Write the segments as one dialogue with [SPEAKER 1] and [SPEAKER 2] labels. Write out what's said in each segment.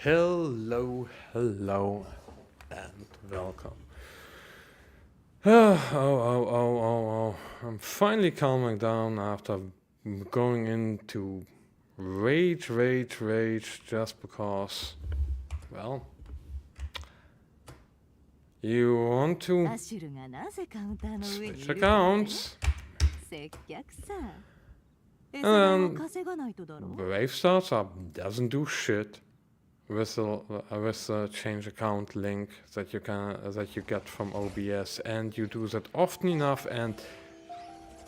[SPEAKER 1] Hello, hello, and welcome. Oh. I'm finally calming down after going into rage just because, well, you want to
[SPEAKER 2] アシュルがなぜカウンターの上にい
[SPEAKER 1] switch
[SPEAKER 2] るかね
[SPEAKER 1] accounts,
[SPEAKER 2] 接客さ餌
[SPEAKER 1] and
[SPEAKER 2] 代を稼がないとだろ
[SPEAKER 1] Brave Startup doesn't do shit with the change account link that you get from OBS, and you do that often enough. And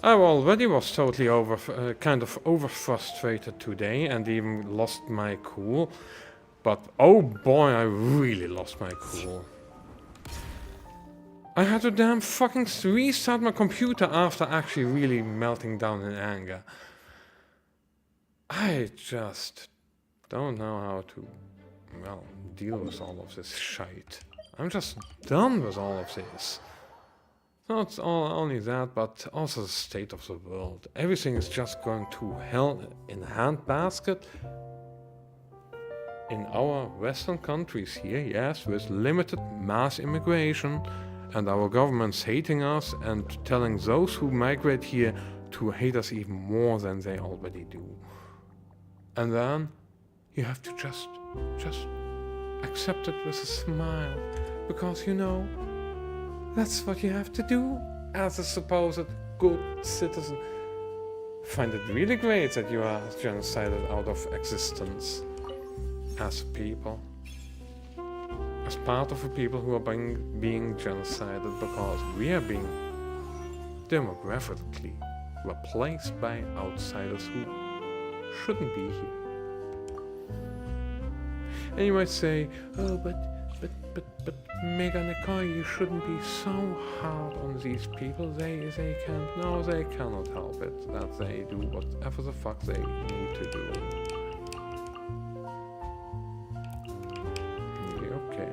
[SPEAKER 1] I already was totally kind of over frustrated today, and even lost my cool. But oh boy, I really lost my cool. I had to damn fucking restart my computer after actually really melting down in anger. I just don't know how to, well, deal with all of this shite. I'm just done with all of this. Not only that, but also the state of the world. Everything is just going to hell in a handbasket. In our Western countries here, yes, with limited mass immigration, and our governments hating us and telling those who migrate here to hate us even more than they already do. And then you have to just accept it with a smile, because you know, that's what you have to do as a supposed good citizen. Find it really great that you are genocided out of existence as a people. As part of the people who are being genocided because we are being demographically replaced by outsiders who shouldn't be here. And you might say, oh, but Mega Nikoi, you shouldn't be so hard on these people. They can't, no, they cannot help it that they do whatever the fuck they need to do. Okay.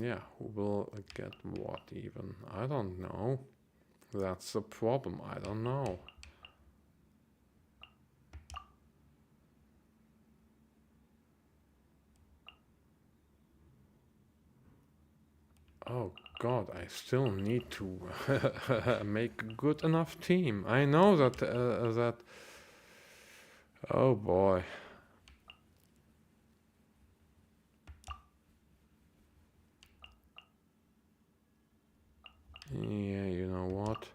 [SPEAKER 1] Yeah, who will get what even? I don't know. That's the problem, I don't know. Oh god, I still need to make a good enough team. I know that... Oh boy. Yeah, you know what?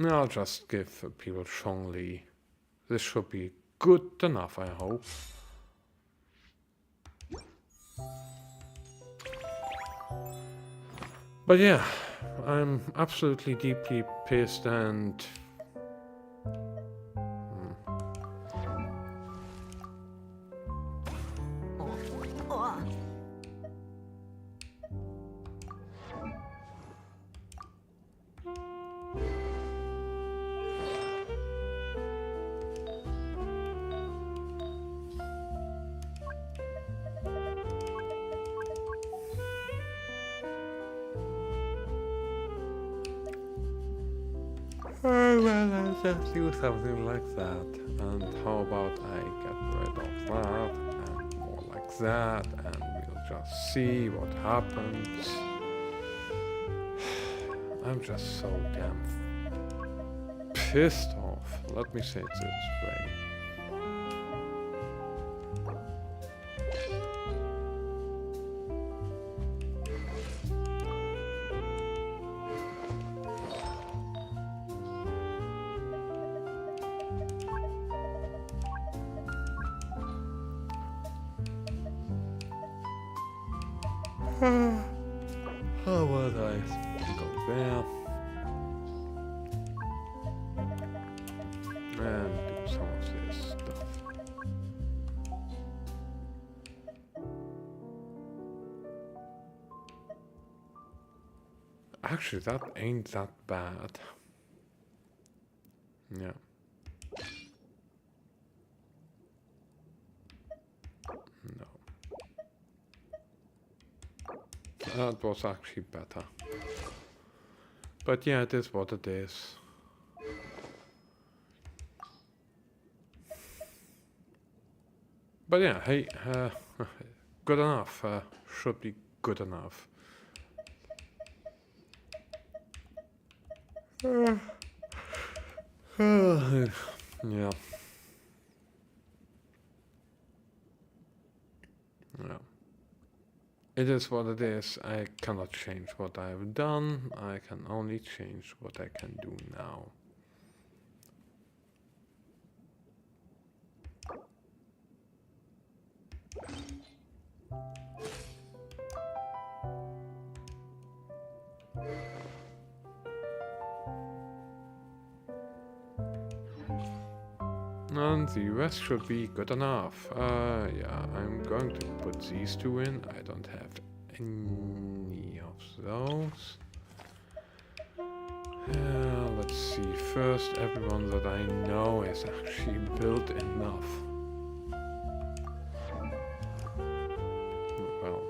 [SPEAKER 1] I'll just give people Chongli. This should be good enough, I hope. But yeah, I'm absolutely deeply pissed and... Oh, well, I'll just do something like that. And how about I get rid of that and more like that, and we'll just see what happens. I'm just so damn pissed off. Let me say it this way. How would I go there? And do some of this stuff. Actually, that ain't that bad. Yeah. No. That was actually better. But yeah, it is what it is. But yeah, hey, good enough. Should be good enough. Yeah. Yeah. It is what it is. I cannot change what I have done. I can only change what I can do now. And the rest should be good enough. Yeah, I'm going to put these two in. I don't have any of those. Let's see. First, everyone that I know is actually built enough. Well.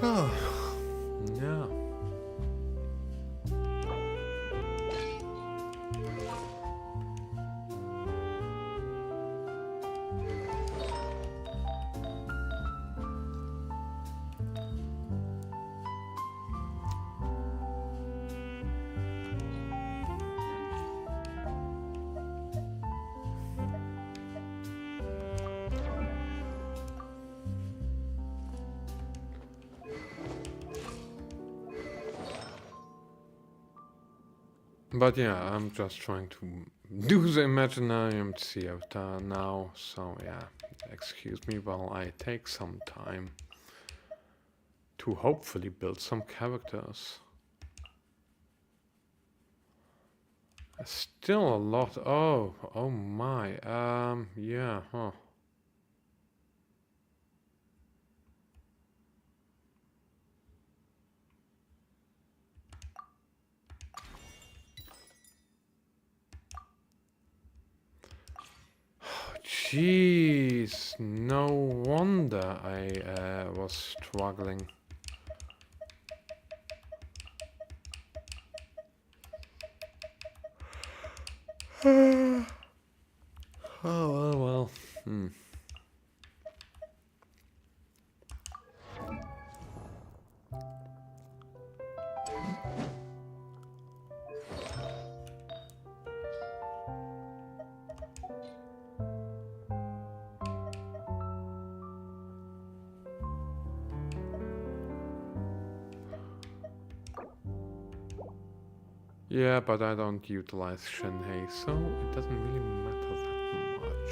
[SPEAKER 1] Oh, yeah. But yeah, I'm just trying to do the Imaginarium theater now, so yeah, excuse me while I take some time to hopefully build some characters. Still a lot. Oh my. Yeah, huh. Jeez, no wonder I was struggling. Oh, well. Yeah, but I don't utilize Shenhei, so it doesn't really matter that much.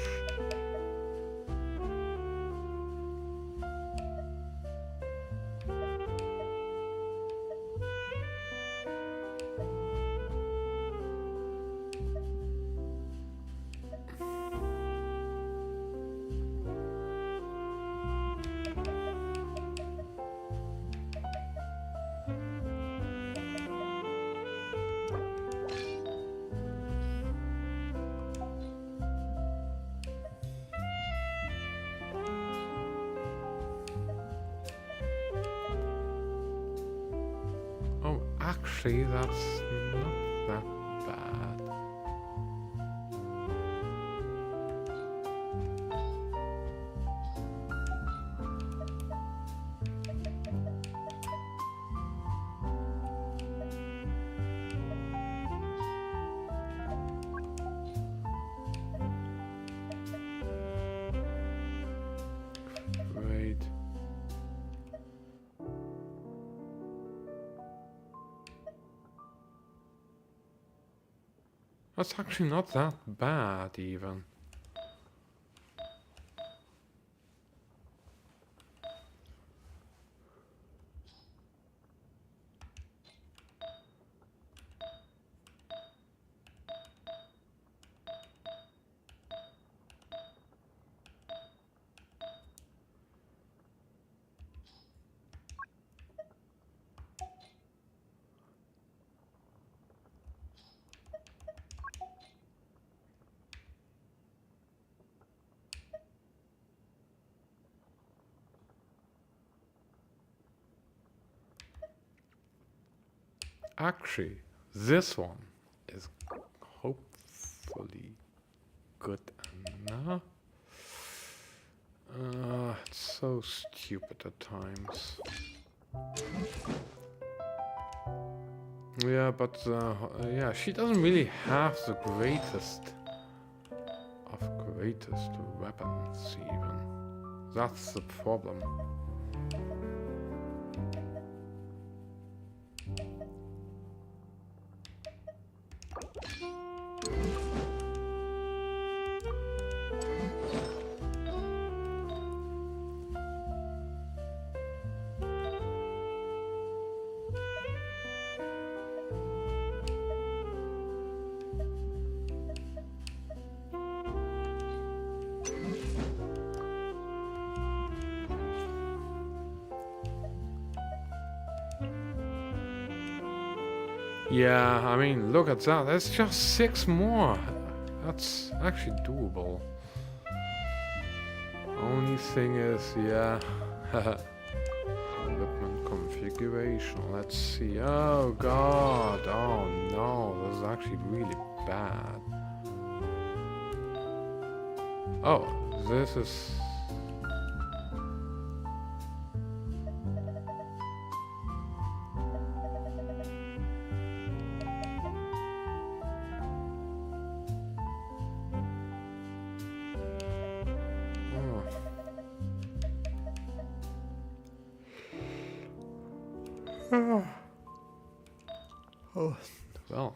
[SPEAKER 1] Oh, actually, that's not that bad. That's actually not that bad even. Actually, this one is hopefully good enough. It's so stupid at times. Yeah, but yeah, she doesn't really have the greatest weapons even. That's the problem. Yeah, I mean, look at that. That's just 6 more. That's actually doable. Only thing is, yeah. Equipment configuration. Let's see. Oh god. Oh no. This is actually really bad. Oh, this is... Oh, well.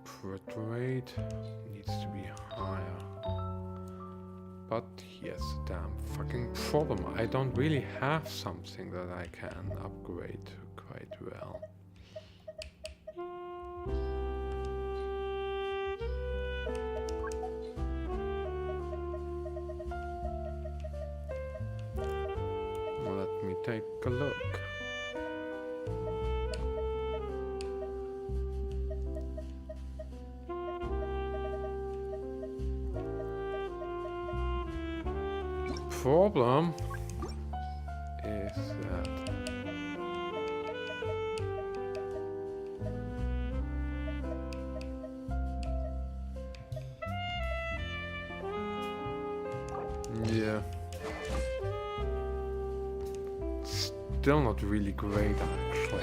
[SPEAKER 1] Crit rate needs to be higher. But here's the damn fucking problem. I don't really have something that I can upgrade quite well. Let me take a look. Problem is that yeah, still not really great actually.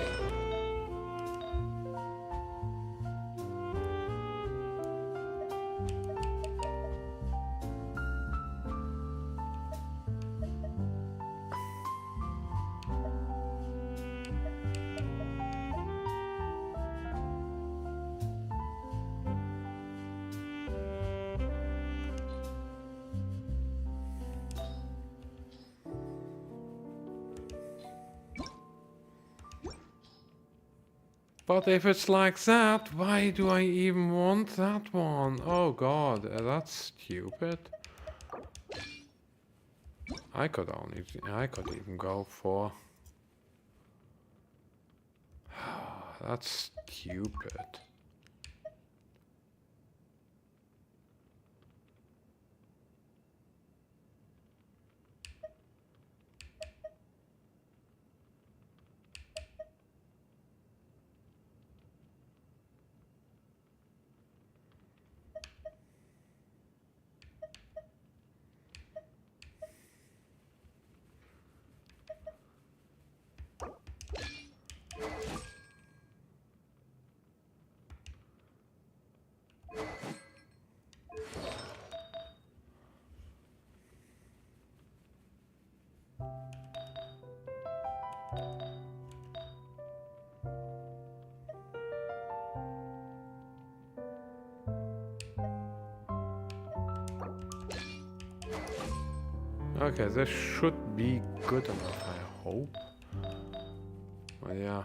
[SPEAKER 1] But if it's like that, why do I even want that one? Oh god, that's stupid. I could even go for... That's stupid. Okay, this should be good enough, I hope. Well, yeah.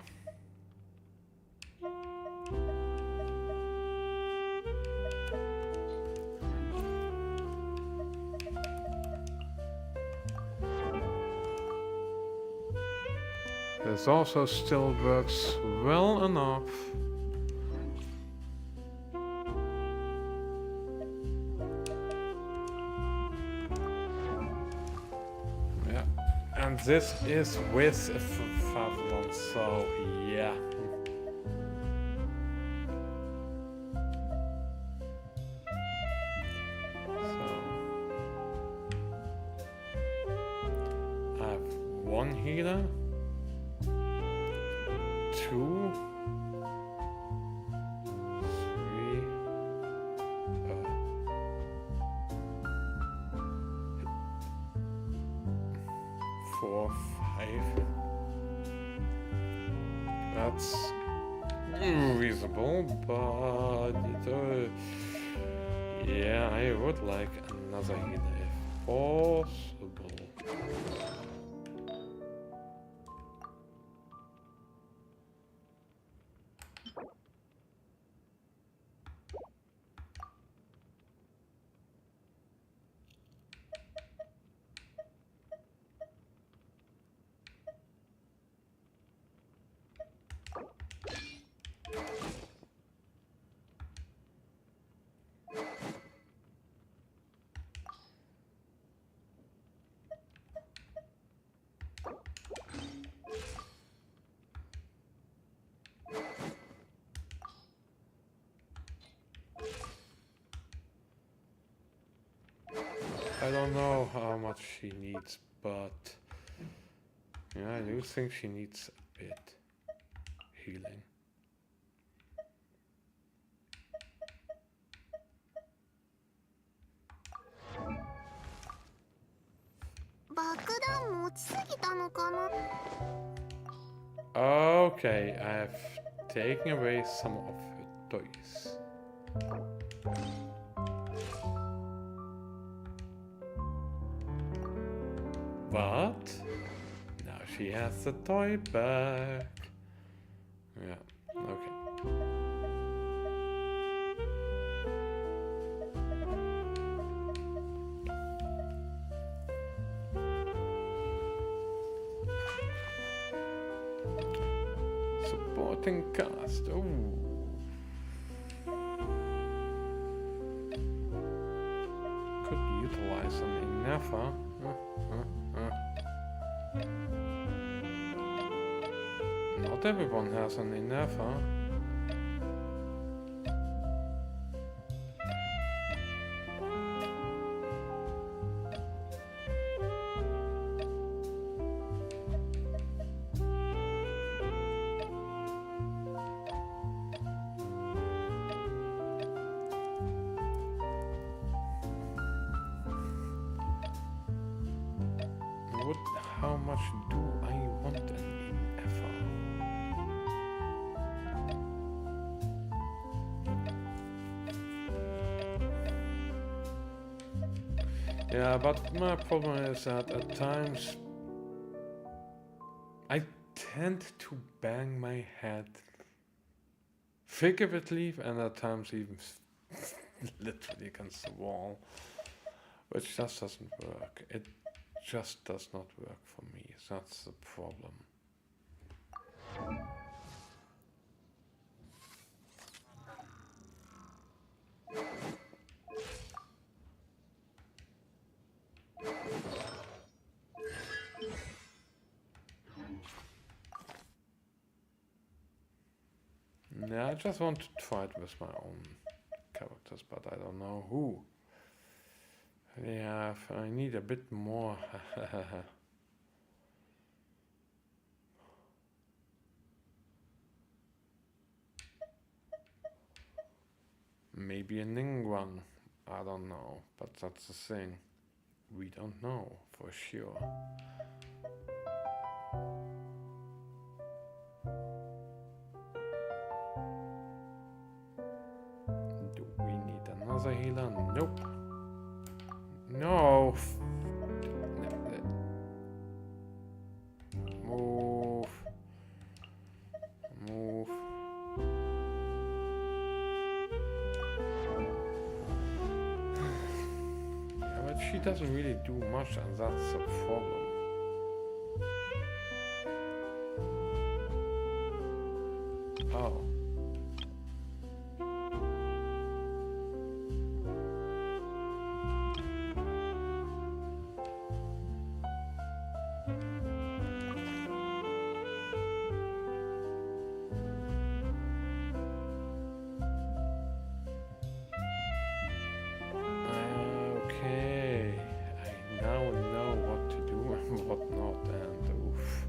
[SPEAKER 1] This also still works well enough. Yeah, and this is with Favlon, so yeah. So I have one healer. 2, 3, 4, 5. That's reasonable, but yeah, I would like another healer if possible. I don't know how much she needs, but yeah, I do think she needs a bit healing. Okay, I have taken away some of her toys. But now she has the toy back. Yeah, okay. Supporting cast. Oh. Could utilize an Inafa. Not everyone has an Inafa. How much do I want an Inafa? Yeah, but my problem is that at times I tend to bang my head figuratively and at times even literally against the wall, which just doesn't work. It just does not work for me. That's the problem. Yeah, I just want to try it with my own characters, but I don't know who. Yeah, I need a bit more. Maybe a Ningguang. I don't know, but that's the thing. We don't know for sure. Do we need another healer? Nope. No. Move. Move. Yeah, but she doesn't really do much, and that's the problem. Oh. Okay. I now know what to do and what not, and oof.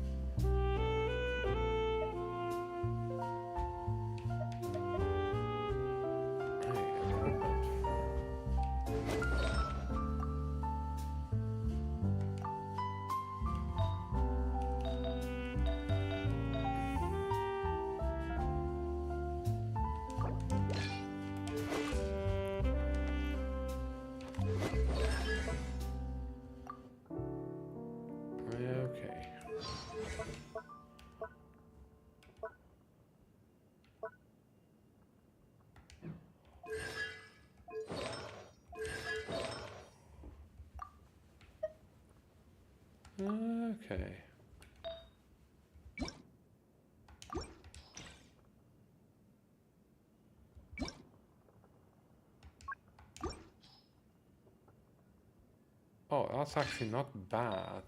[SPEAKER 1] Okay. Okay. Oh, that's actually not bad.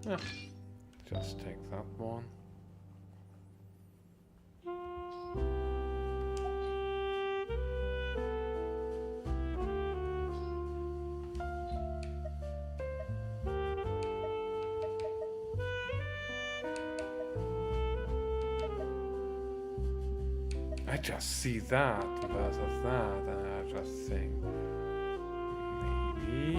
[SPEAKER 1] Yeah. Just take that one. I just see that versus that, and I just think maybe.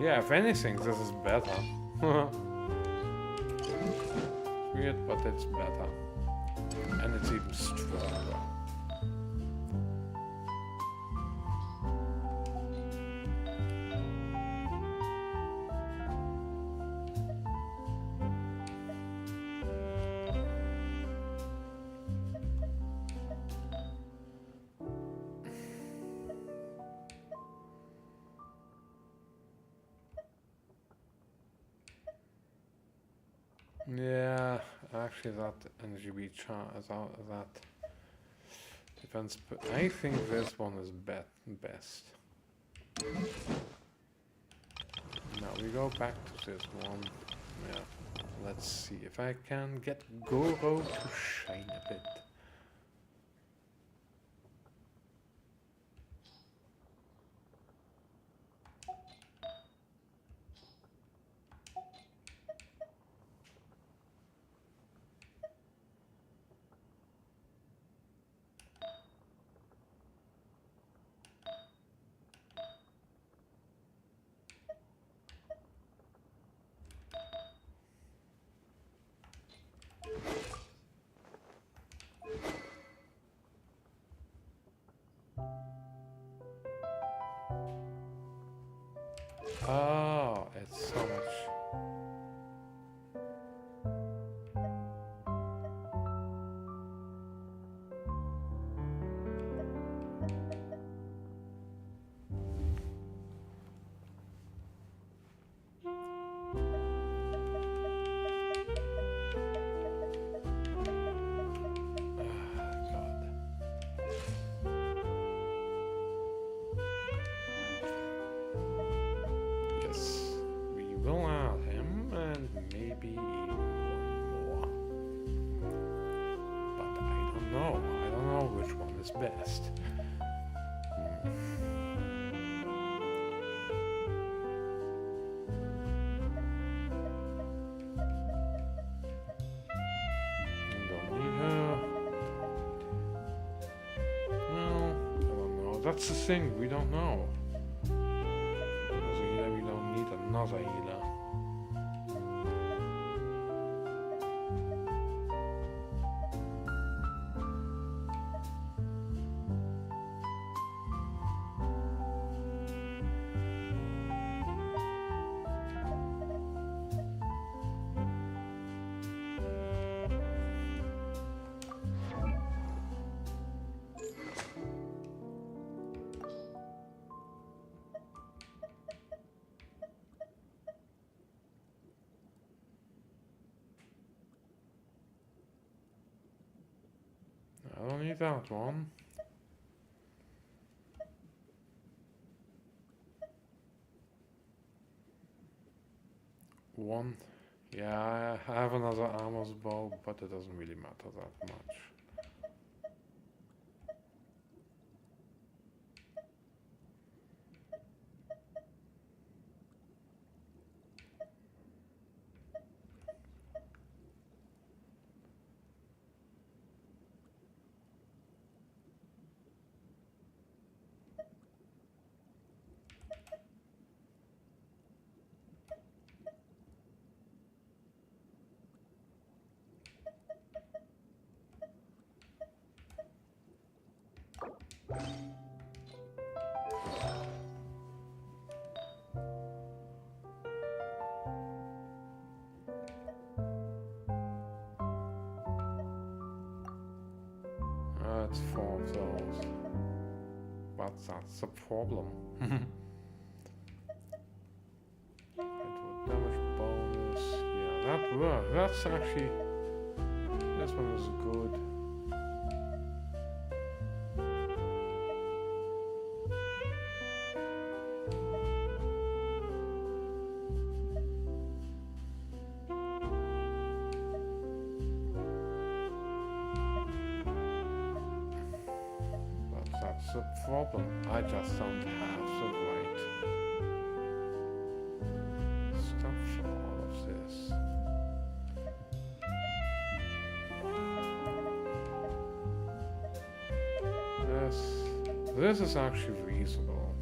[SPEAKER 1] Yeah, if anything, this is better. Weird, but it's better. And it's even stronger. Yeah, actually that NGB that depends. I think this one is best. Now we go back to this one. Yeah, let's see if I can get Goro to shine a bit. Oh, it's so much. God. Yes, we will add him and maybe even one more. But I don't know. I don't know which one is best. Don't need her. Well, I don't know. That's the thing. We don't know. As a healer, we don't need another healer. I don't need that one. One. Yeah, I have another armor's bow, but it doesn't really matter that much. That's 4 of those. But that's the problem. Damage bonus. Yeah, that works. That's actually. This one is good. But that's the problem. I just don't have the right stuff for all of this. This is actually reasonable.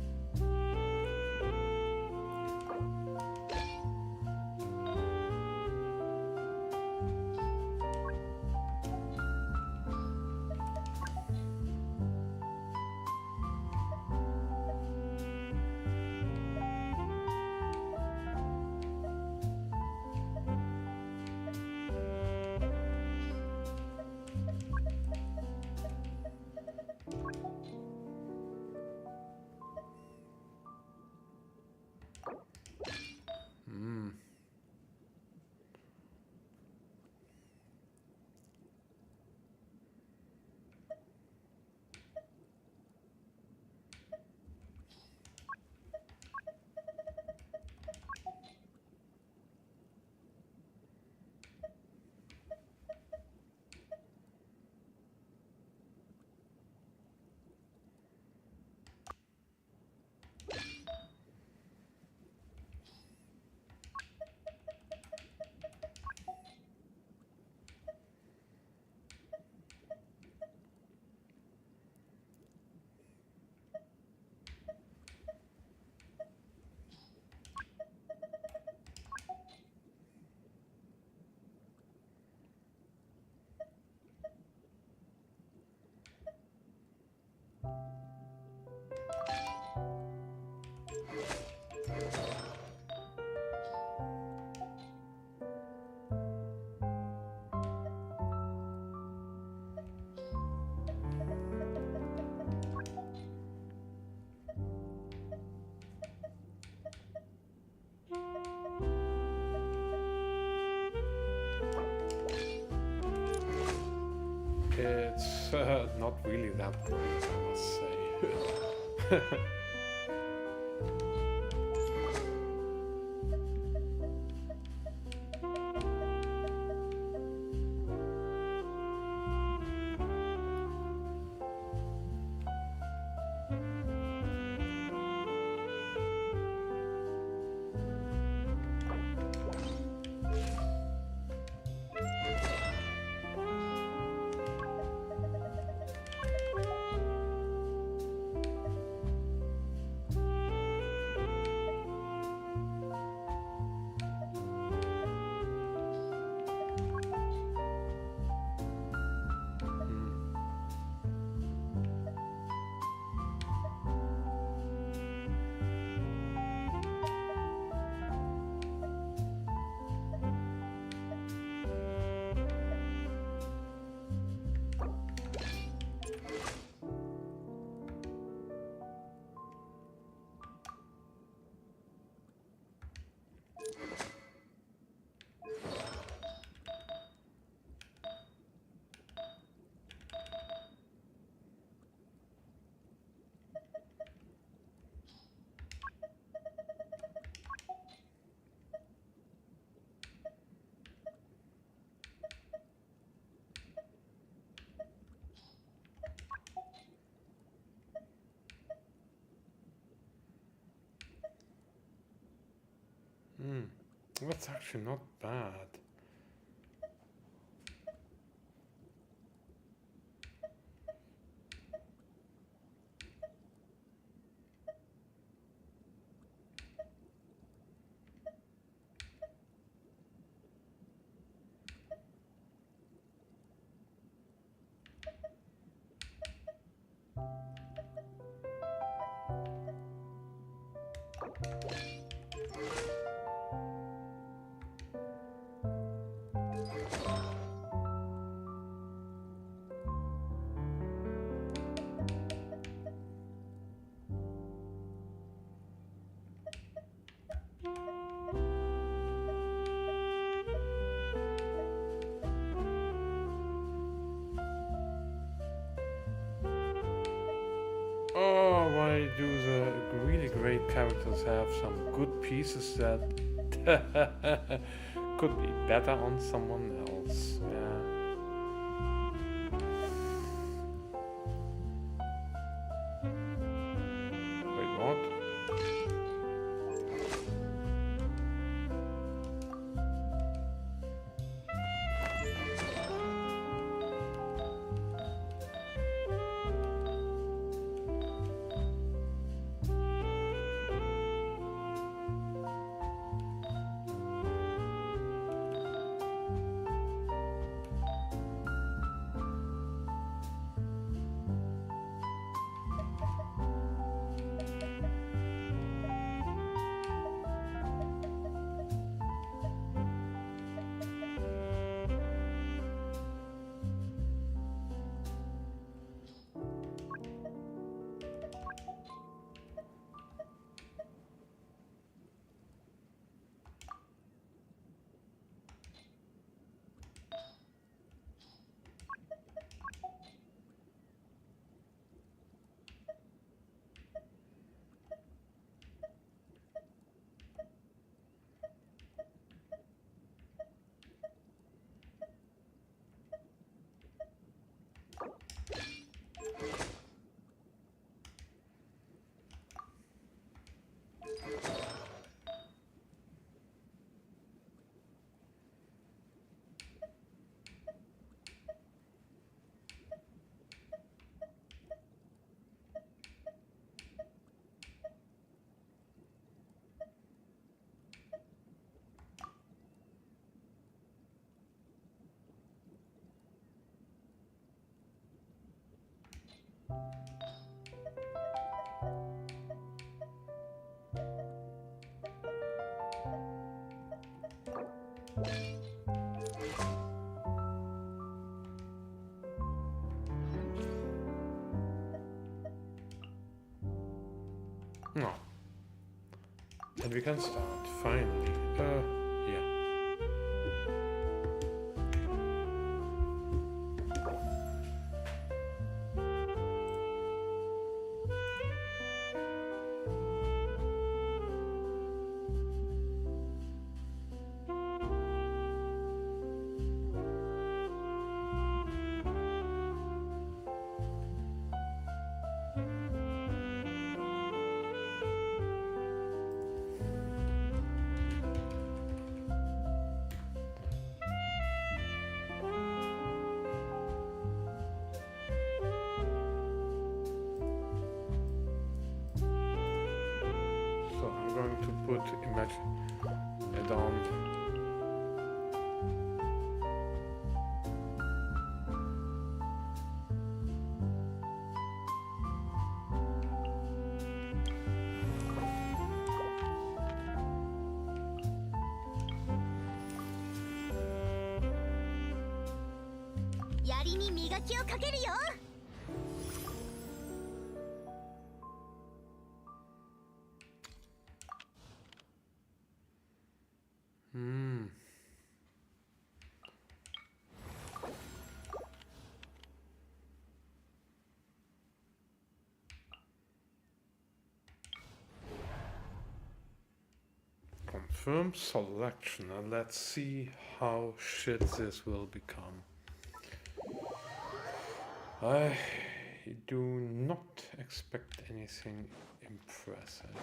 [SPEAKER 1] It's not really that great, I must say. That's actually not bad. Oh, why do the really great characters have some good pieces that could be better on someone else? Yeah. Wait, what? No. And we can start, finally. Yeah. put imagine it on. Confirm selection, and let's see how shit this will become. I do not expect anything impressive.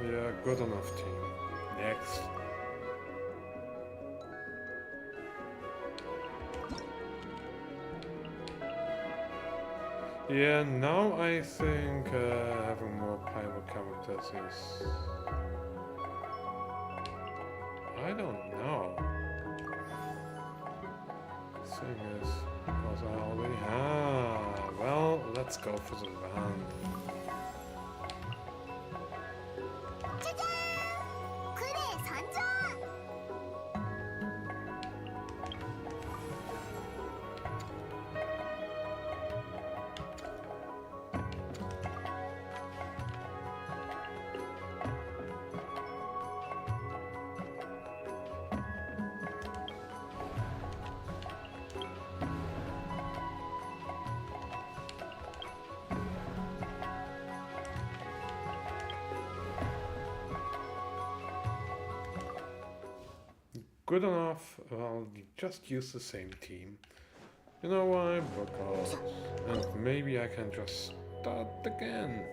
[SPEAKER 1] Yeah, good enough, team. Next. Yeah, now I think having more pyro characters is... I don't know. Thing is, because I already have... Well, let's go for the van. Good enough, I'll just use the same team. You know why? Because... And maybe I can just start again.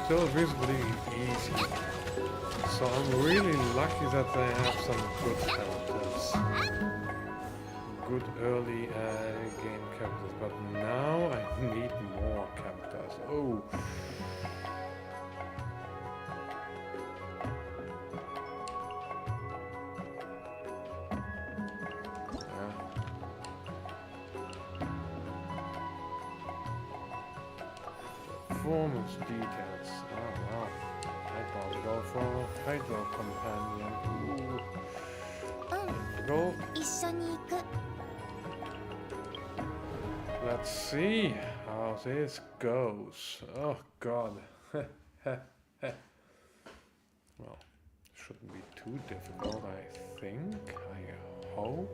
[SPEAKER 1] Still visibly easy. So I'm really lucky that they have some good characters. Good early game characters, but now I need more characters. Oh. Performance details. Oh wow. I'd rather go for Hydro Companion. Ooh. Go.
[SPEAKER 3] 一緒に行く。
[SPEAKER 1] Let's see how this goes. Oh god. Well, shouldn't be too difficult, I think. I hope.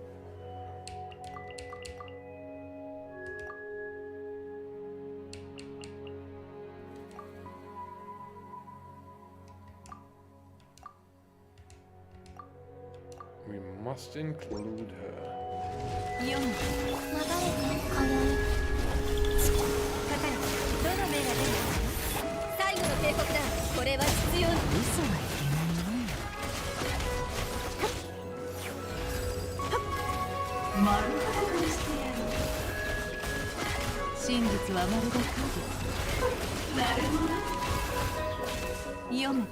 [SPEAKER 1] We must include her.
[SPEAKER 2] 4、
[SPEAKER 3] 流れて、今宵。
[SPEAKER 2] かかる。どの目が出る？最後の警告だ。これは必要。嘘はいけないね。丸裸にしてやる。真実はまるで影。なるほど。読めた。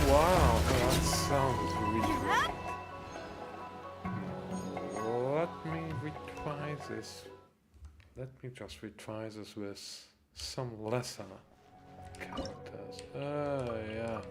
[SPEAKER 1] Wow, that sounds really good. Let me retry this. Let me just retry this with some lesser characters. Yeah.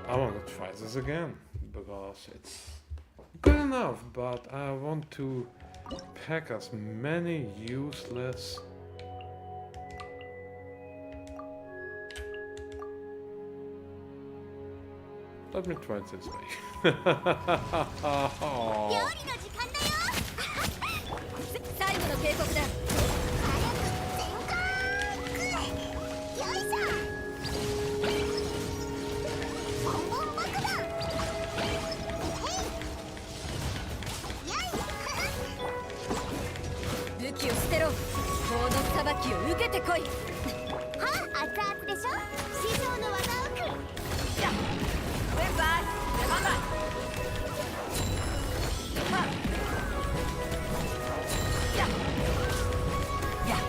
[SPEAKER 1] I want to try this again because it's good enough, but I want to pack as many useless Let me try it this way.
[SPEAKER 3] 料理の時間だよ。
[SPEAKER 2] 最後の警告だ。武器を捨てろ。法の裁きを受けてこい。
[SPEAKER 3] はあ、熱々でしょ。師匠の技をく。
[SPEAKER 2] やっ、先輩、出番だ。はっ。やっ。やっ。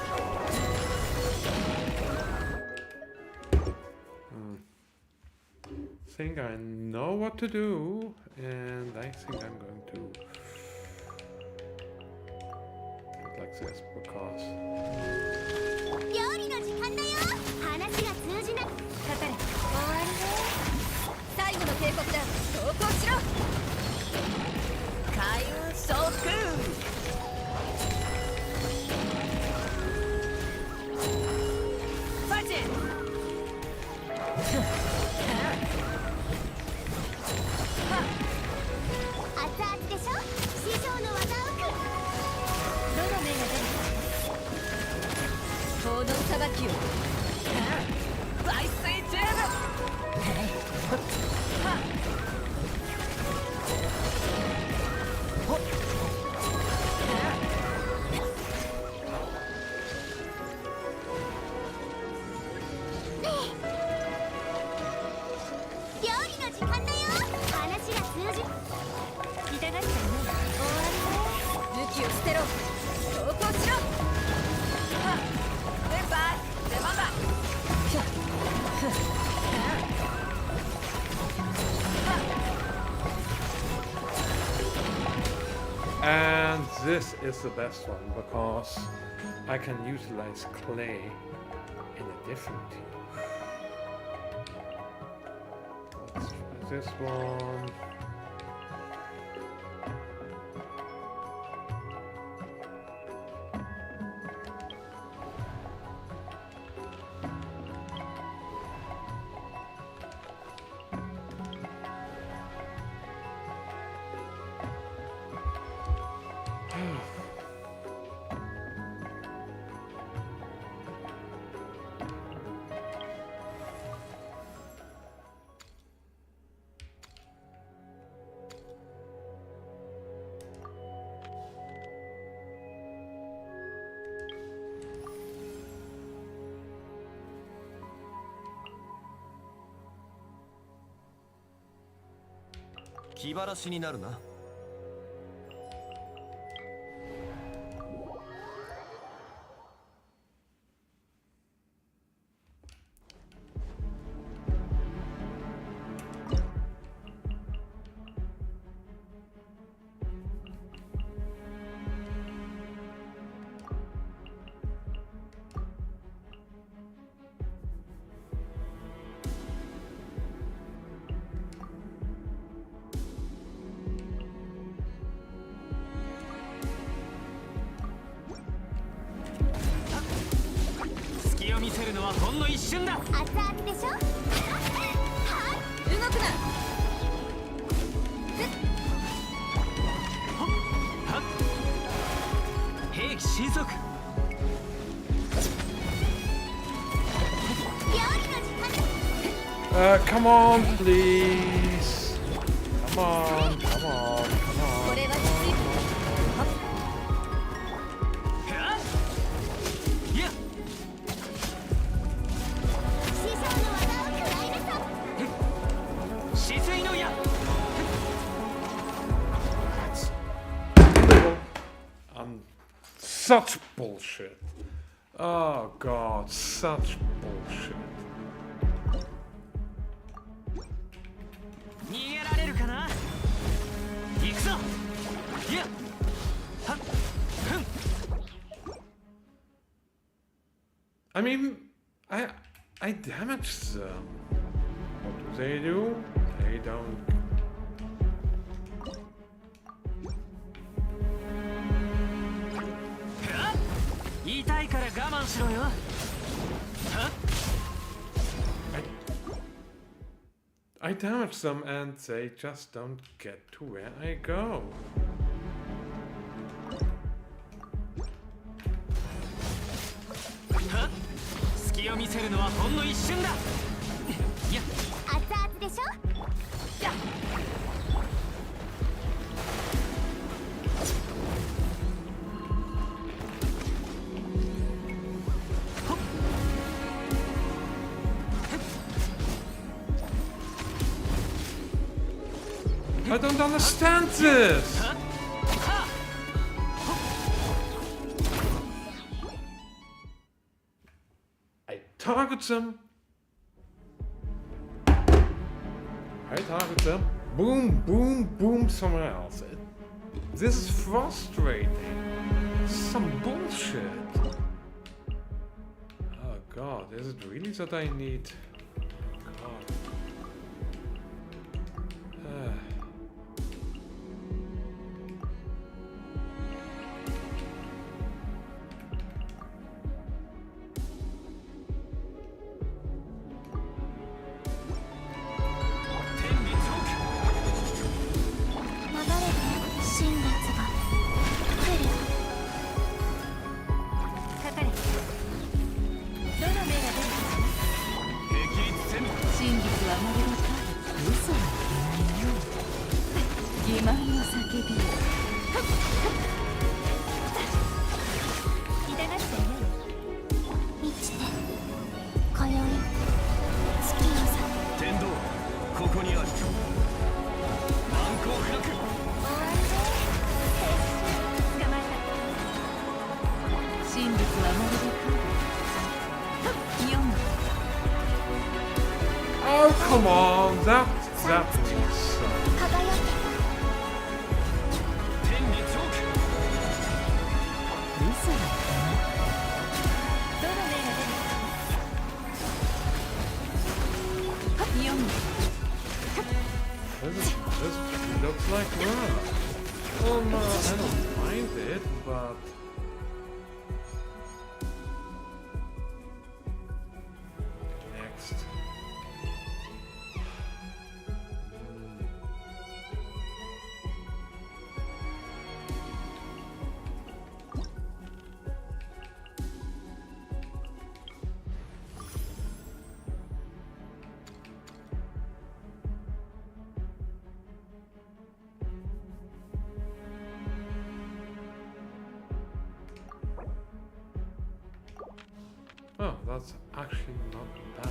[SPEAKER 1] Think I know what to do, and I think I'm going to do it like this because
[SPEAKER 3] 料理の時間だよ。話が通じなく。
[SPEAKER 2] かかれ。終わりね。最後の警告だ。投降しろ。開運総復。ファジン。
[SPEAKER 3] 熱々でしょ。師匠の技をく。
[SPEAKER 2] どの目が出るか。法の裁きを。倍水ジェム。
[SPEAKER 1] And this is the best one because I can utilize clay in a different team. Let's try this one.
[SPEAKER 4] 気晴らしになるな。隙を見せるのはほんの一瞬だ。
[SPEAKER 3] 熱々でしょ。は
[SPEAKER 2] 動くな。
[SPEAKER 4] はっ兵器神速。
[SPEAKER 3] 料理の時間。
[SPEAKER 1] Come on, please. Come on, come on, come
[SPEAKER 2] こ
[SPEAKER 1] on.
[SPEAKER 2] れはきつい。
[SPEAKER 4] いや
[SPEAKER 3] 師匠の技を食らいなさい。
[SPEAKER 4] 止水の矢。
[SPEAKER 1] Such bullshit. Oh god, such bullshit.
[SPEAKER 4] 逃げられるかな。行くぞ。いやはっふん。
[SPEAKER 1] I mean, I damaged them. What do? They don't.
[SPEAKER 4] 痛いから我慢しろよ。はっ
[SPEAKER 1] I damaged them and they just don't get to where I go.
[SPEAKER 4] はっ隙を見せるのはほんの一瞬だ。いや
[SPEAKER 3] 熱々でしょ。
[SPEAKER 4] やっ
[SPEAKER 1] I don't understand this. I target them. I target them. Boom, boom, boom, somewhere else. This is frustrating. Some bullshit. Oh god, is it really that I need... God. Oh, come on, that really sucks.
[SPEAKER 2] どの目が出るか読む
[SPEAKER 1] This looks like rough. Oh no, I don't mind it, but next. Oh, that's actually not bad.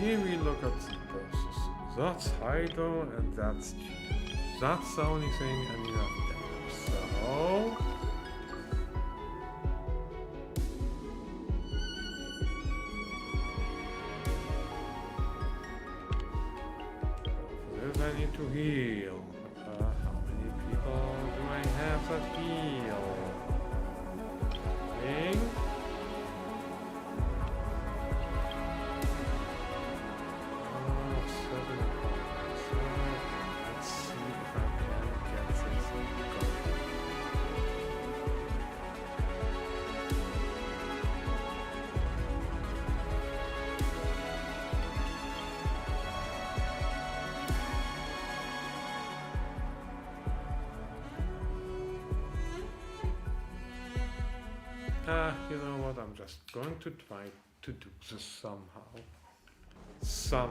[SPEAKER 1] Here we look at the bosses. That's Haido and that's G. That's the only thing I need of them. So for this I need to heal. How many people do I have that heal? Thing? You know what, I'm just going to try to do this somehow. Somehow.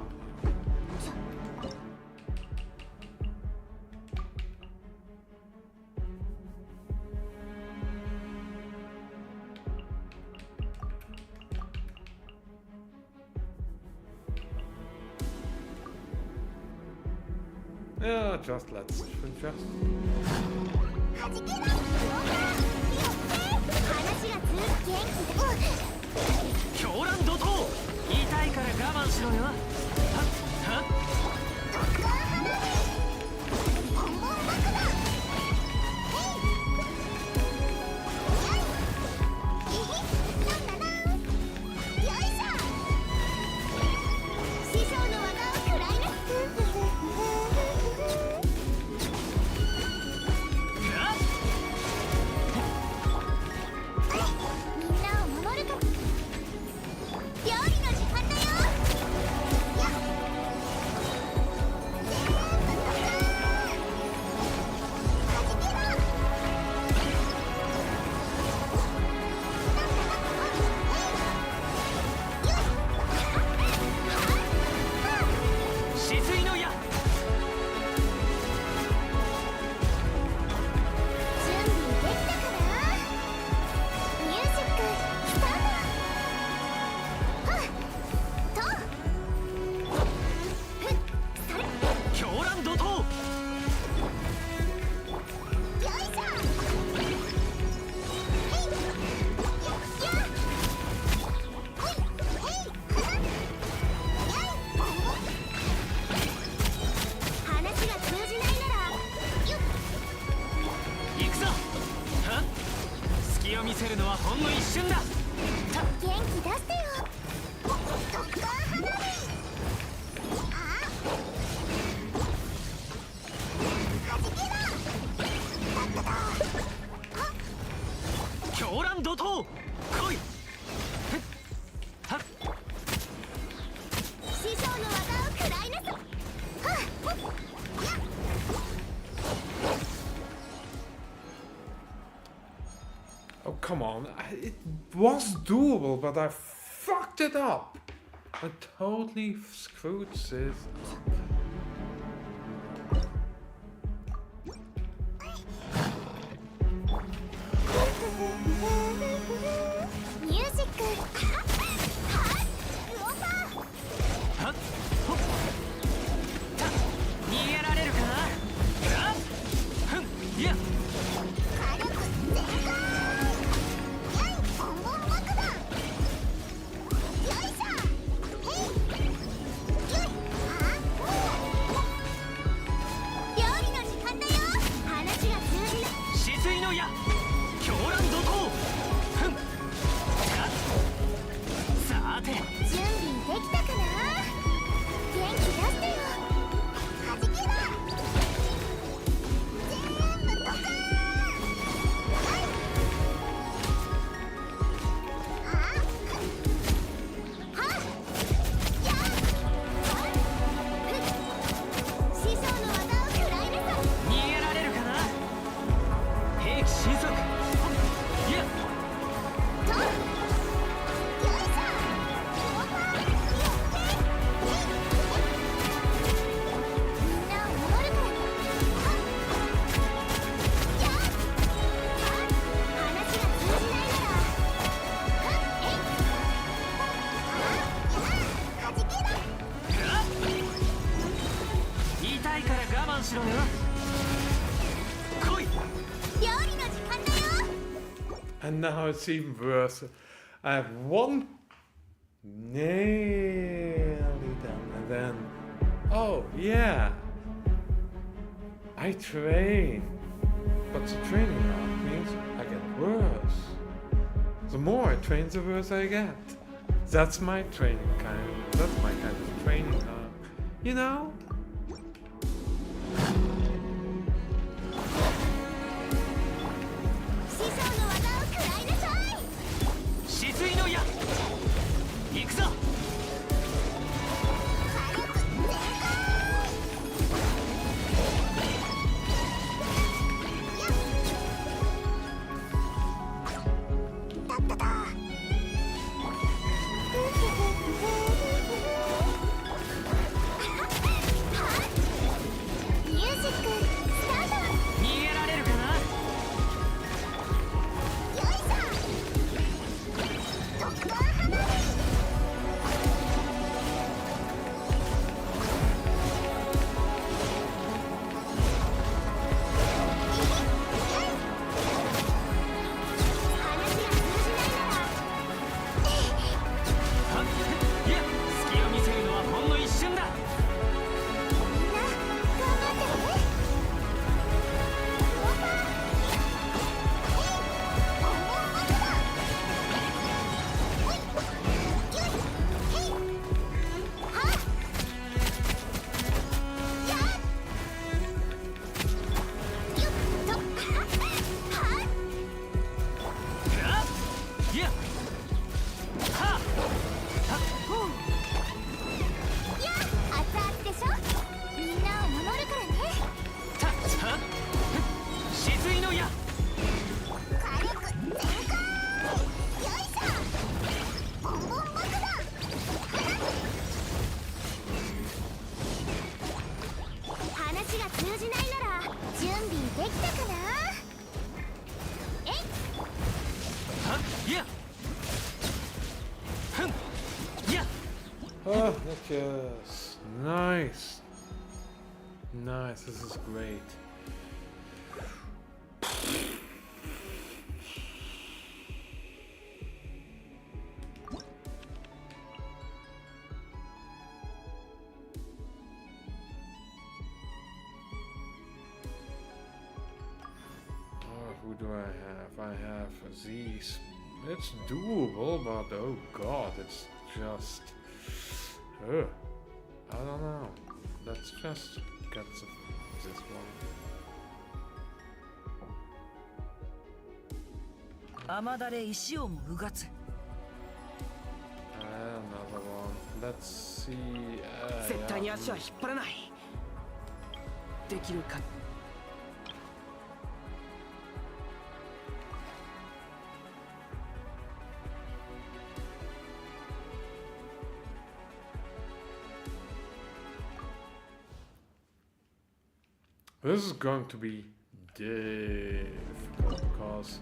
[SPEAKER 1] Yeah, just let's just
[SPEAKER 3] はじけろローラー気をつけ話が通元気で
[SPEAKER 4] 狂乱怒涛言いたいから我慢しろよはっはっ
[SPEAKER 3] ドッカー花火ボンボン爆弾へいよいなんだなんよいしょ師匠の技を食らいなみんなを守るから料理の時間だよやっ全部ドカーンはじけろ
[SPEAKER 4] 止水の矢
[SPEAKER 3] 準備できたかなミュージックスタートはっとふっそれ
[SPEAKER 4] 狂乱怒涛
[SPEAKER 3] よいしょへいやっほいへいはっやいボンボン話が通じないならよっ
[SPEAKER 4] 行くぞはっ隙を見せるのはほんの一瞬だ
[SPEAKER 3] 元気出してよドッカー花火あはじけろだっただはっ
[SPEAKER 4] 狂乱怒涛来いはっ
[SPEAKER 3] 師匠の技を食らいなさはっほっやっ
[SPEAKER 1] Oh, come on. It was doable, but I fucked it up. I totally screwed this up.
[SPEAKER 3] ミュージックはっはっウオパー
[SPEAKER 4] はっほっ
[SPEAKER 1] And now it's even worse. I have one nearly done, and then, oh yeah, I train. But the training arc means I get worse. The more I train, the worse I get. That's my training that's my kind of training arc. You know?
[SPEAKER 3] 師匠の技を食らいなさい。
[SPEAKER 4] 止水の矢行くぞ。
[SPEAKER 3] 火力全開。たっただ。ミュージックスタート。
[SPEAKER 4] 逃げられるかな。
[SPEAKER 3] よいしょ。特番花火。話が通じないなら。
[SPEAKER 4] いや隙を見せるのはほんの一瞬だ。
[SPEAKER 3] みんな頑張ってね。ローパー。ボンボンバトだ。ほい。よい。へい。はっ。やっ。よっと。はっ。
[SPEAKER 4] いやはっ
[SPEAKER 3] やっ。熱々でしょ。みんなを守るからね。
[SPEAKER 4] たっ止水の矢
[SPEAKER 3] 火力全開。よいしょ。ボンボン爆弾。話が通じないなら準備できたかな。えい。
[SPEAKER 4] いやふんいや
[SPEAKER 1] Oh, yes. Nice. Nice, this is great. Who do I have? I have these. It's doable, but oh god, it's just... I don't know. Let's just get this one.
[SPEAKER 4] 雨だれ石をもうがつ。
[SPEAKER 1] Another one. Let's see.
[SPEAKER 4] 絶対に足は引っ張らない。できるか。
[SPEAKER 1] This is going to be difficult because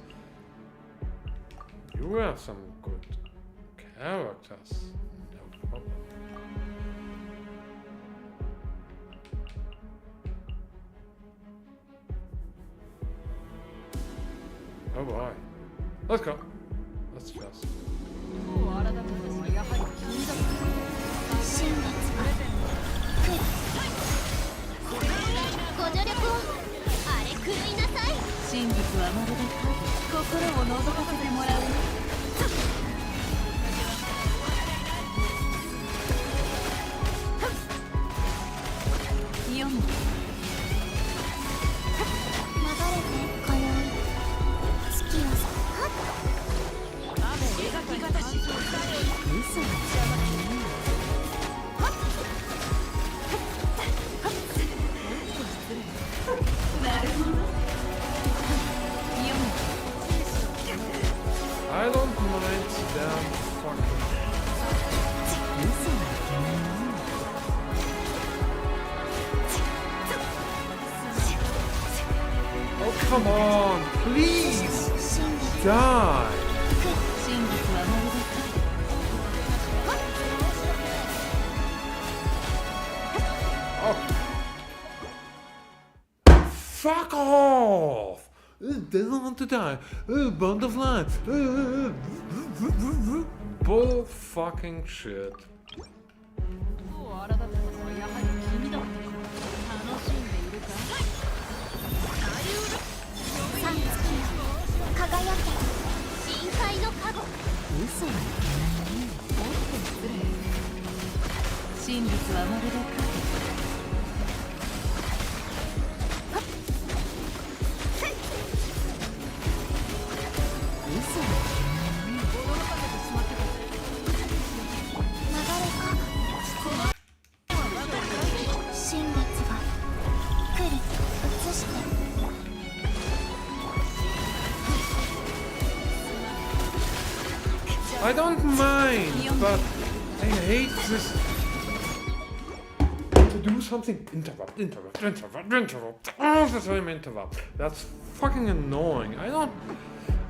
[SPEAKER 1] you have some good characters. No problem. Oh boy. Let's go. Let's just.
[SPEAKER 2] もう改めてやはり君だ。
[SPEAKER 3] 新月は来る。ご助力をあれ狂いなさい。
[SPEAKER 2] 真実はまるで影。心を覗かせてもらうね。読む。
[SPEAKER 3] 流れてこよい。月をはっ。
[SPEAKER 2] 雨描き方し。嘘はなるほど。読む。
[SPEAKER 1] I don't mind them fucking. Oh come on, please die.
[SPEAKER 2] 真実はまるで影。
[SPEAKER 1] Fuck off! They don't want to die. Butterfly. Bull fucking shit.
[SPEAKER 2] そう荒立ったのはやはり君だったか。楽しんでいるか。
[SPEAKER 3] 三月よ輝け深海の加護。
[SPEAKER 2] 嘘はいけないね。もっと失礼。真実はまるで影。嘘はいけないね。驚かせてしまってた。
[SPEAKER 3] 流れ加護新月が来る映して
[SPEAKER 1] I don't mind, but I hate this. To do something, interrupt. All the time interrupt. That's fucking annoying. I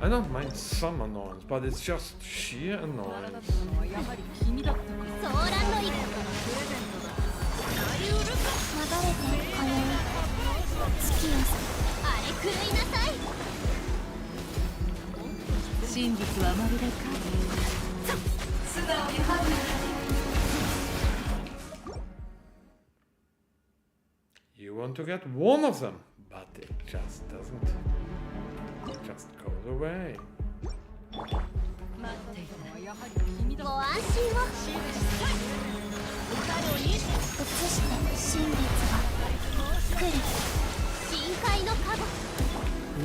[SPEAKER 1] don't mind some annoyance, but it's just sheer
[SPEAKER 2] 荒
[SPEAKER 1] annoyance.
[SPEAKER 2] 立ったのはやはり君だったか。
[SPEAKER 3] ソーランドイカ
[SPEAKER 2] プレゼントだ。
[SPEAKER 3] 流れてこよ月夜さんあれ狂いなさい。
[SPEAKER 2] 真実はまるで影。素直にハグ。
[SPEAKER 1] You want to get one of them, but it just doesn't. It just goes away.
[SPEAKER 2] 待っていたのはやはり君だったか。
[SPEAKER 3] ご安心を映して新月が来る深海の加護。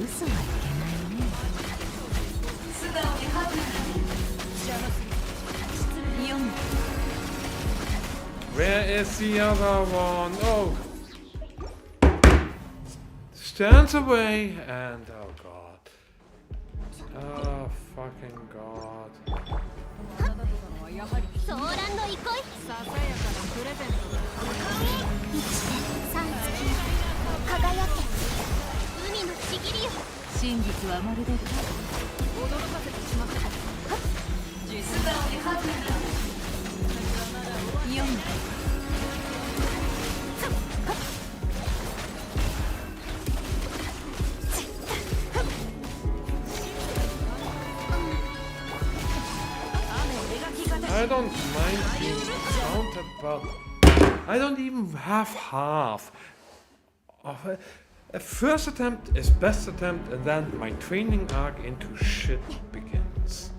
[SPEAKER 2] 嘘はいけないね。素直にハグ。邪魔する。失礼。読む。
[SPEAKER 1] Where is the other one? Oh. Stands away and oh god. Oh fucking god.
[SPEAKER 2] あなたのはやはり
[SPEAKER 3] ソーランドイコイ
[SPEAKER 2] ささやかなプレゼントだ。
[SPEAKER 3] 生きて三月よ輝け海のちぎりよ。
[SPEAKER 2] 真実はまるで影。驚かせてしまったか。素直にハグ。読む。
[SPEAKER 1] I don't mind being counted, but I don't even have half. Of a first attempt is best attempt, and then my training arc into shit begins.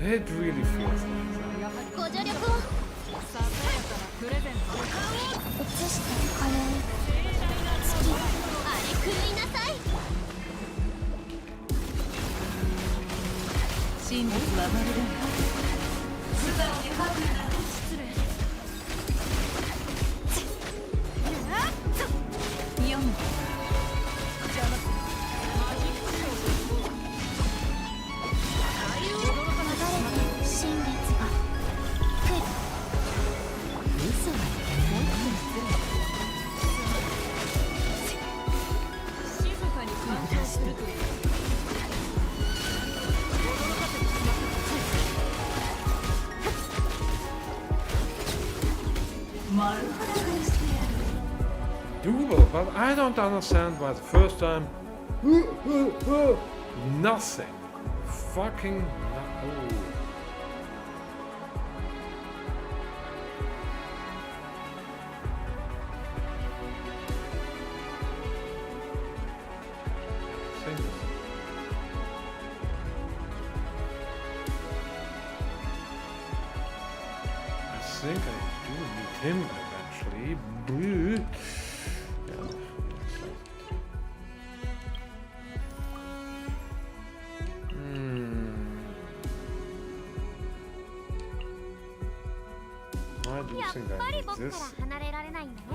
[SPEAKER 1] It really feels like that.
[SPEAKER 3] ご助力を
[SPEAKER 2] ささやかなプレゼント。
[SPEAKER 3] 映してこよ月あれ狂いなさい。
[SPEAKER 2] 真実はまるで影。素直にハグ。失礼。読む。邪魔する。マジックショー。驚かなさい。
[SPEAKER 3] 新月が来る
[SPEAKER 2] 嘘はいけないね。静かに干渉するという。
[SPEAKER 1] Doable, but I don't understand why the first time. Nothing. Fucking no. I think I do meet him eventually. But yeah. I do
[SPEAKER 3] やっ
[SPEAKER 1] think
[SPEAKER 3] ぱ
[SPEAKER 1] I
[SPEAKER 3] り
[SPEAKER 1] need
[SPEAKER 3] 僕から
[SPEAKER 1] this.
[SPEAKER 3] 離れられないんだね。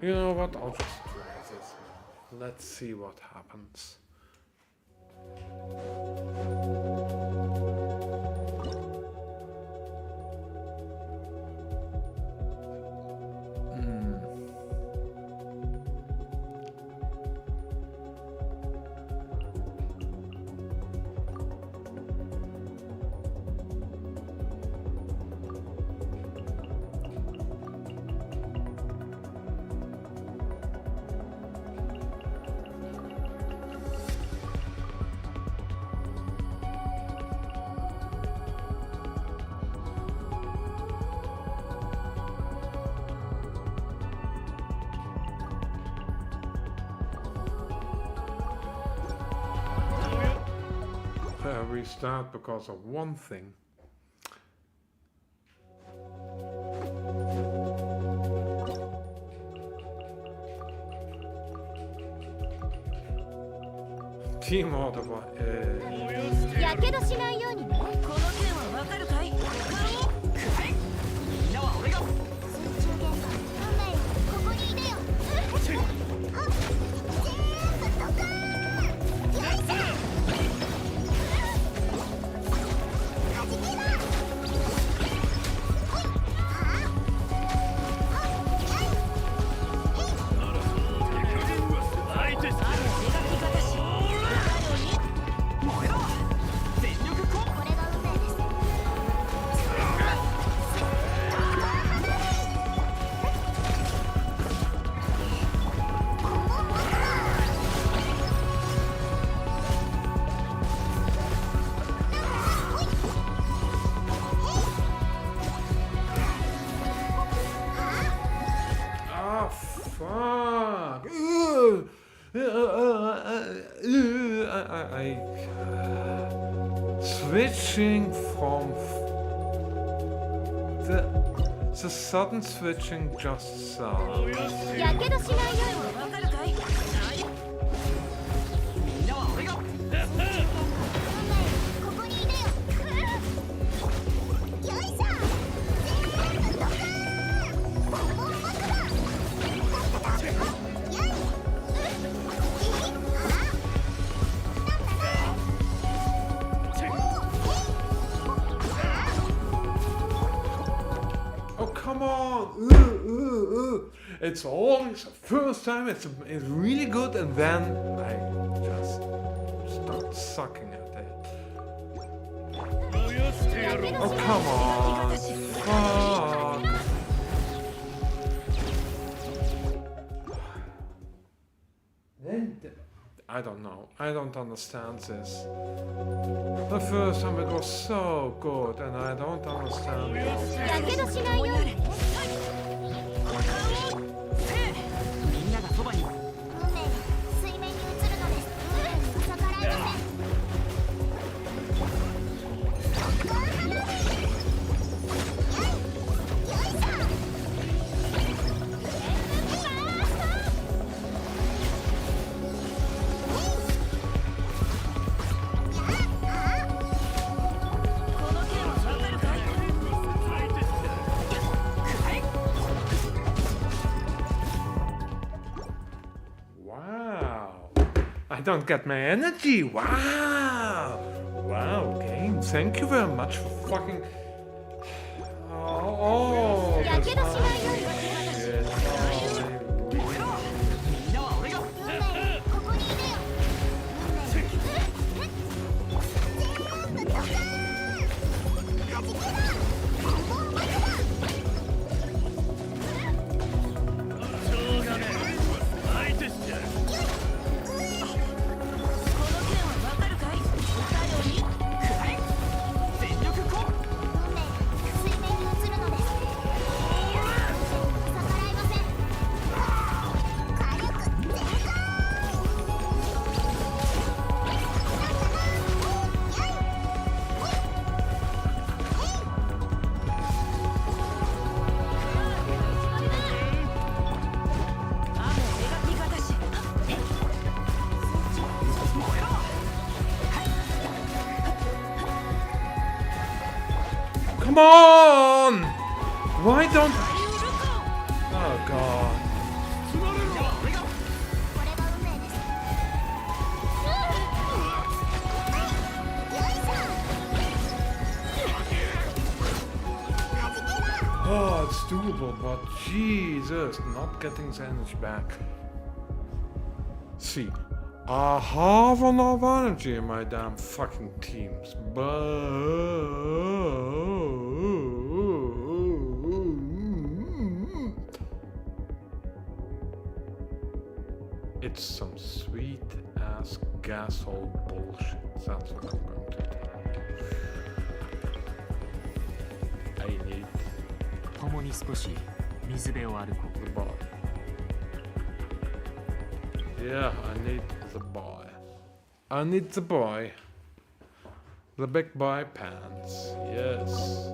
[SPEAKER 1] You know what? I'll just try this now. Let's see what happens. restart because of one thing. Team order
[SPEAKER 3] やけどしないようにね。
[SPEAKER 2] この件はわかるかい？
[SPEAKER 4] みんなは俺が
[SPEAKER 3] 水中玄関運命よここにいでよ。あっ全部ドカーン。よいしょ。はじけだ。ほい。はあ。はっ。
[SPEAKER 4] 相手して燃えろ全力コン
[SPEAKER 3] これが運命です。
[SPEAKER 1] Ah, fuck! Switching from the sudden switching just sucks.
[SPEAKER 3] やけどしないように。
[SPEAKER 2] わかるかい？
[SPEAKER 4] みんなは俺が
[SPEAKER 3] 運命よここにいでよ。よいしょ。全部ドカーン。ボンボンボクだ。やい。
[SPEAKER 1] Oh, come on! It's always first time it's really good, and then I just start sucking at it. Oh, come on! Fuck! I don't know. I don't understand this. The first time it was so good, and I don't understand.
[SPEAKER 3] やけどしないようにね。
[SPEAKER 4] みんながそばに
[SPEAKER 3] 運命よ水面に映るのです。運命に逆らえません。ドッカーンハムやい。よいしょ。
[SPEAKER 2] この件はわかるかい？Wow!
[SPEAKER 1] I don't get my energy! Wow! Wow, game. Thank you very much for fucking. Oh,
[SPEAKER 3] やけどしないように。
[SPEAKER 1] shit.
[SPEAKER 4] 燃えろみんなは俺が
[SPEAKER 3] 運命よここにいでよ。運命よ全部ドカーン。はじけだ。ボンボンボクだ。
[SPEAKER 4] しょうがねえ相手してやる
[SPEAKER 2] この件はわかるかい？頼り？
[SPEAKER 4] 全力コン
[SPEAKER 3] 運命よ水面に映るのです。逆らえません。火力全開。
[SPEAKER 2] 雨描き方し。
[SPEAKER 4] 燃えろ
[SPEAKER 1] Come on! Why don't. Oh, God.
[SPEAKER 4] 俺が
[SPEAKER 3] これが運命です。よいしょ。はじけだ。
[SPEAKER 1] Oh, it's doable, but Jesus, not getting the energy back. See, I have enough energy in my damn fucking teams, but it's some sweet ass gasol bullshit. That's what I'm going to do. I need
[SPEAKER 4] 共に少し水辺を歩こう
[SPEAKER 1] the boy. Yeah, I need the boy. I need the boy. The big boy pants. Yes.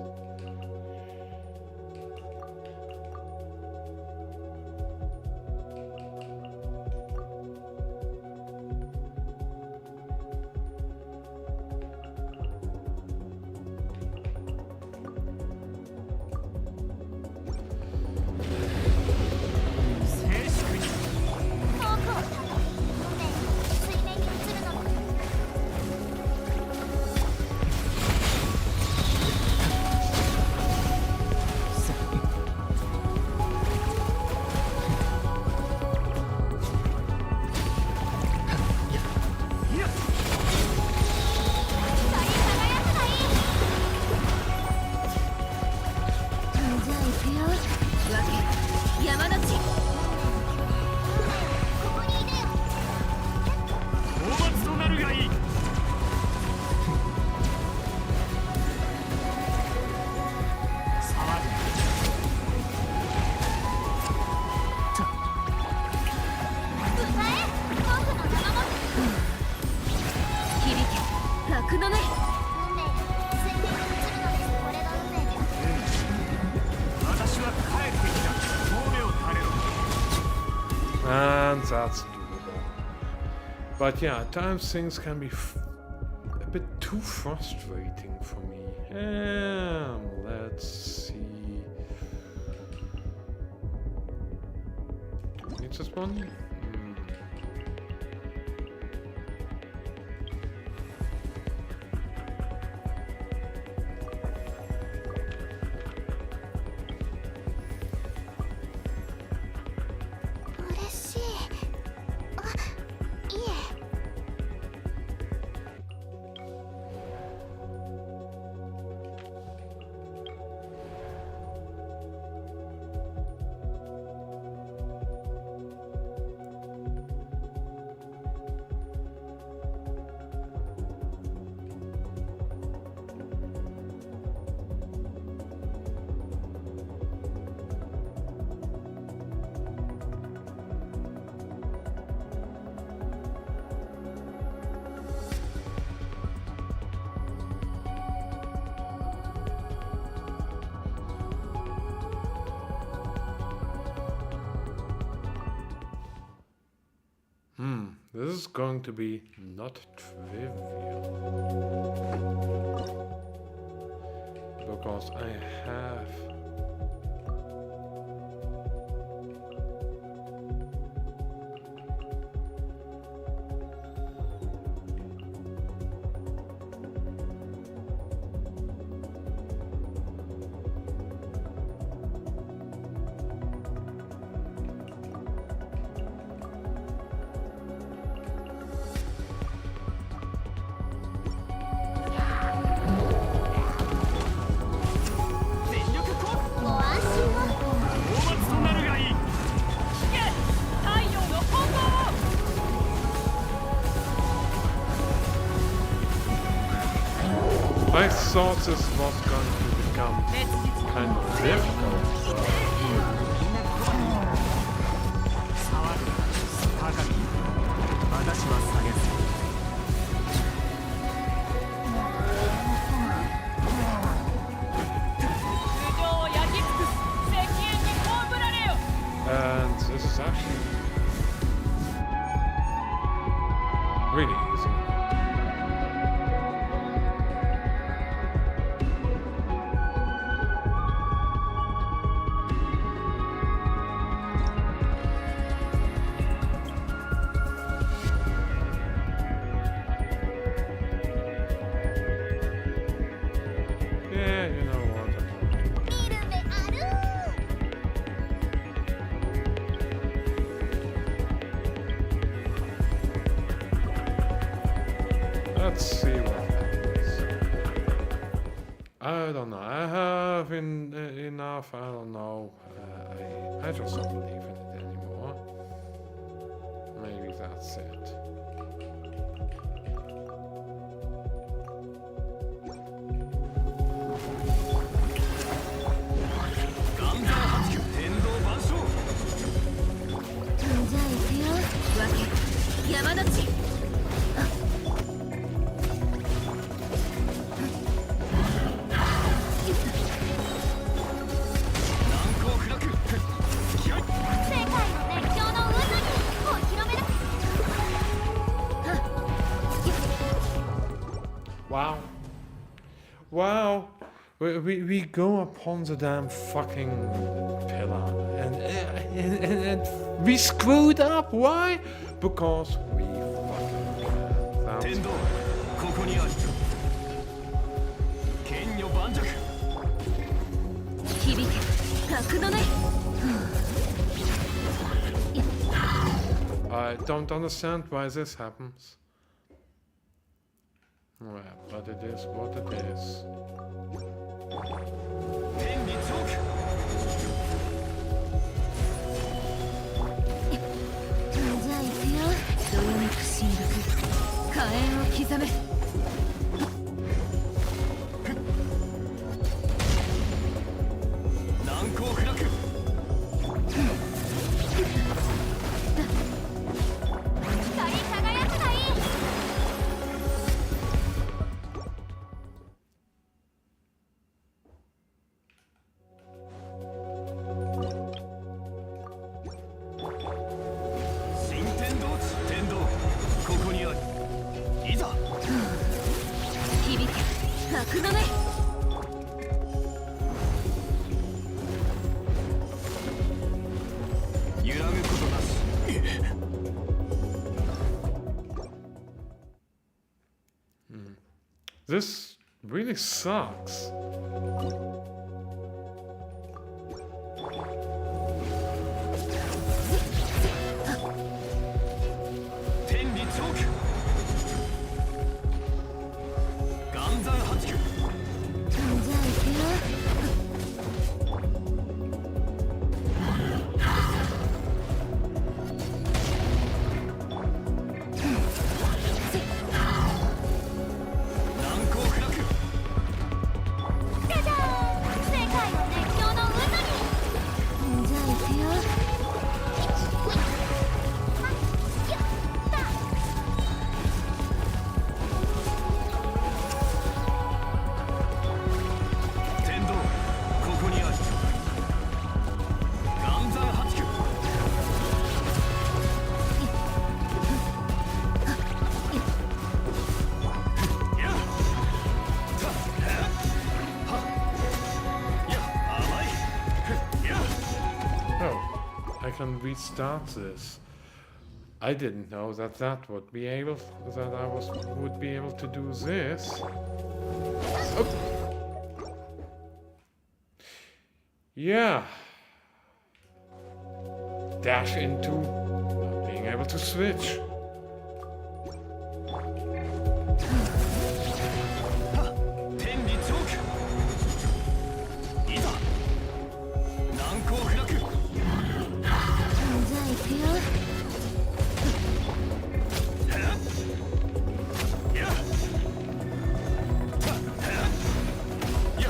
[SPEAKER 1] And that's doable. But yeah, at times things can be a bit too frustrating for me. Let's see. Do we need this one? This is going to be not trivial. Because I have... I thought this was going to become kind of difficult. And this is actually really easy. Let's see what happens. I don't know. I have enough. I don't know. I just don't believe in it anymore. Maybe that's it. Wow. Wow. We go upon the damn fucking pillar and we screwed up. Why? Because we fucking
[SPEAKER 4] 天道ここにある剣女盤石
[SPEAKER 2] 響け格のね
[SPEAKER 1] I don't understand why this happens. Well, but it is what it is.
[SPEAKER 4] 天理チョーク
[SPEAKER 2] じゃあ行くよどよめく進学火炎を刻め
[SPEAKER 4] 難攻不落
[SPEAKER 3] 光り輝くがいい。
[SPEAKER 4] 新天道地天道ここにあるいざ
[SPEAKER 2] 響け格のね
[SPEAKER 4] 揺らぐことなし
[SPEAKER 1] This really sucks.
[SPEAKER 4] 天理チョーク岩山八九
[SPEAKER 2] じゃあ行くよ
[SPEAKER 4] 難攻不落
[SPEAKER 3] じゃじゃーん。世界を熱狂の渦に。
[SPEAKER 2] じゃあ行くよ
[SPEAKER 3] はっやった。
[SPEAKER 4] 天道ここにある岩山八九やったはっや甘いやっ
[SPEAKER 1] Oh, I can restart this. I didn't know that would be able that I would be able to do this. Oh. Yeah. Dash into not being able to switch.
[SPEAKER 4] 天理チョークいざ難攻不落
[SPEAKER 2] じゃあ行くよ
[SPEAKER 4] やっや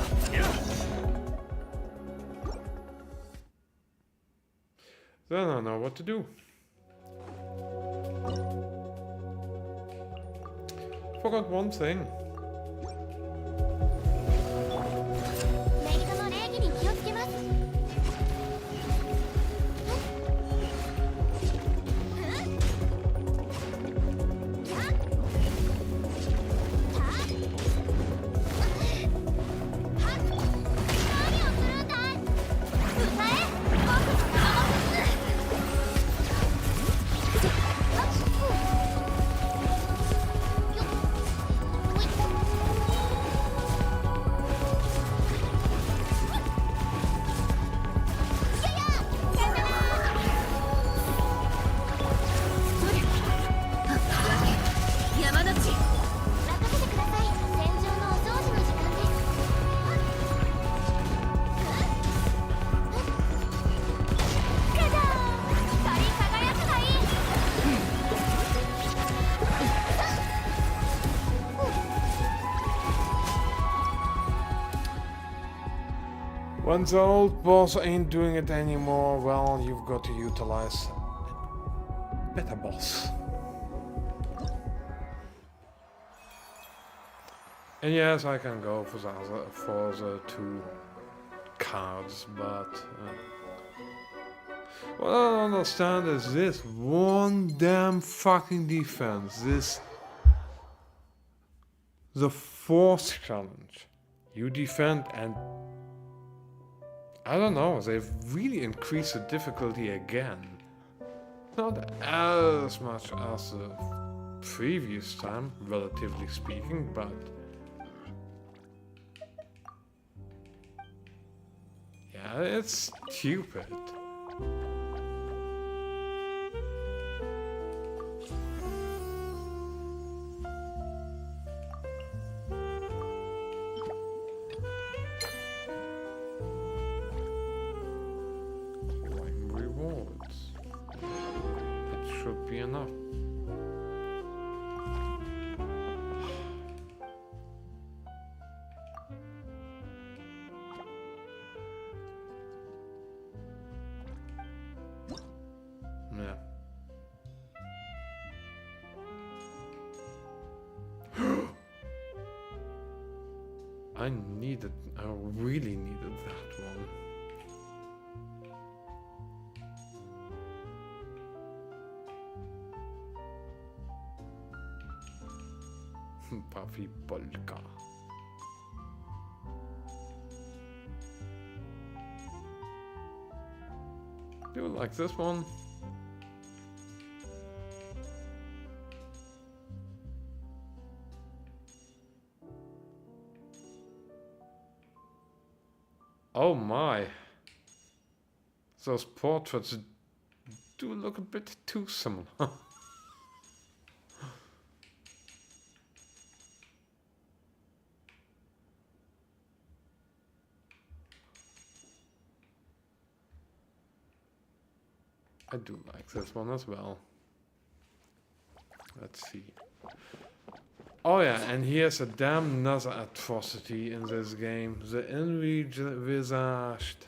[SPEAKER 4] っやっ
[SPEAKER 1] Then I know what to do. Forgot one thing.
[SPEAKER 3] メリカの礼儀に気をつけます。
[SPEAKER 2] 山の地
[SPEAKER 3] 任せてください。戦場のお掃除の時間です。じゃじゃーん。光り輝くがいい。
[SPEAKER 1] When the old boss ain't doing it anymore, well, you've got to utilize a better boss. And yes, I can go for the two cards, but what I don't understand is this one damn fucking defense. The fourth challenge. You defend and... I don't know, they've really increased the difficulty again. Not as much as the previous time, relatively speaking, but... yeah, it's stupid. Claim rewards. It should be enough. Yeah. I really needed that one. Puffy Polka. Do you like this one? Oh my. Those portraits do look a bit too similar. I do like this one as well. Let's see. Oh yeah, and here's a damn another atrocity in this game. The envisaged.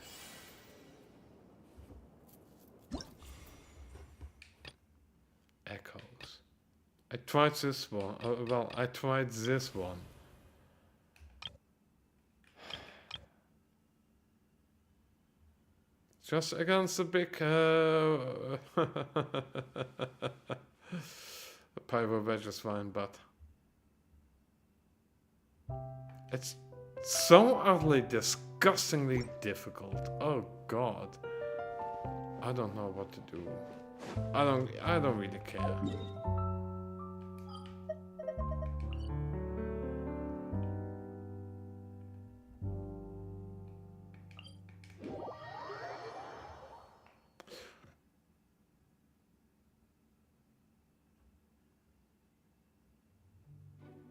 [SPEAKER 1] Echoes. I tried this one. Well, I tried this one. Just against the big Pyro Wedge is fine, but it's so utterly disgustingly difficult. Oh god. I don't know what to do. I don't really care.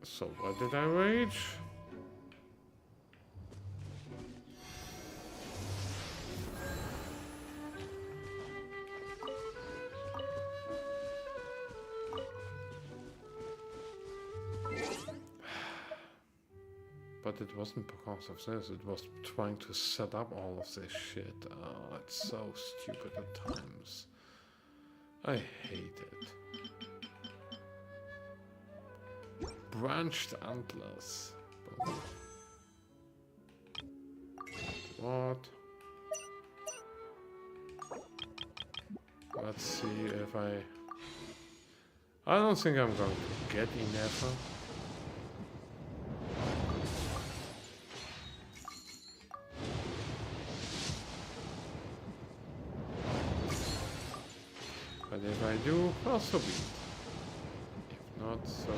[SPEAKER 1] So what did I rage? But it wasn't because of this, it was trying to set up all of this shit. Oh, it's so stupid at times. I hate it. Branched antlers. What? Let's see if I don't think I'm going to get enough. But if I do, well, so be it. If not, so...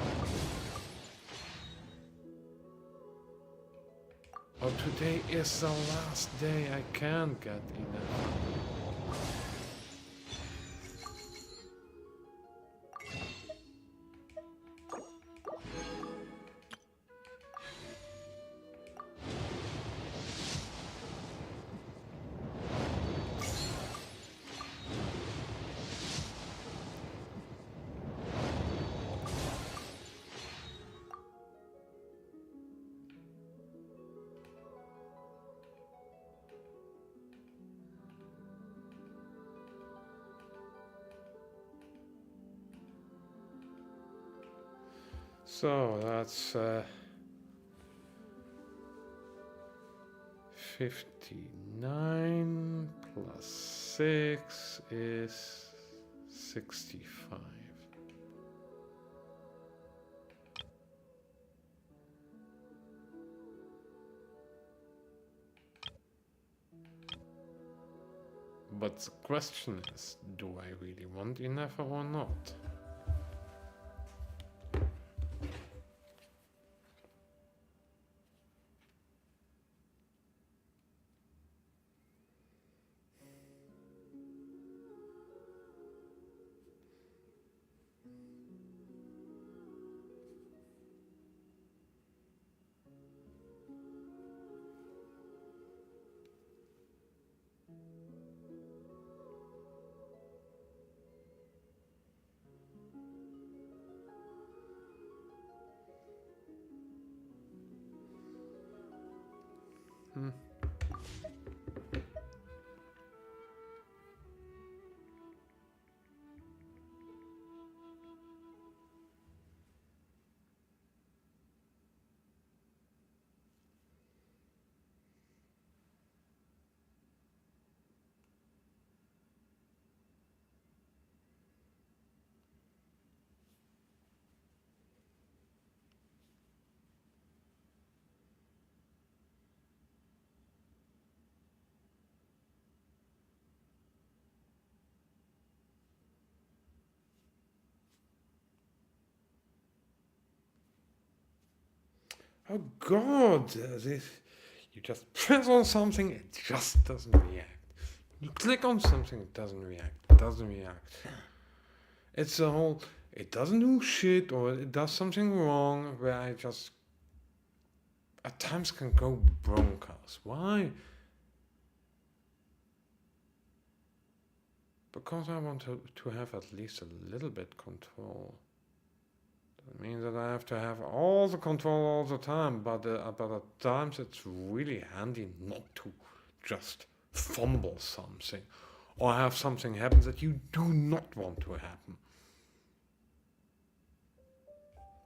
[SPEAKER 1] Oh, today is the last day I can get enough. So that's 59 plus 6 is 65. But the question is, do I really want Inefa or not? Oh god, you just press on something, it just doesn't react. You click on something, it doesn't react. It doesn't react. It's a whole, it doesn't do shit, or it does something wrong, where I just at times can go bonkers. Why? Because I want to have at least a little bit control. That means that I have to have all the control all the time, but at times it's really handy not to just fumble something or have something happen that you do not want to happen.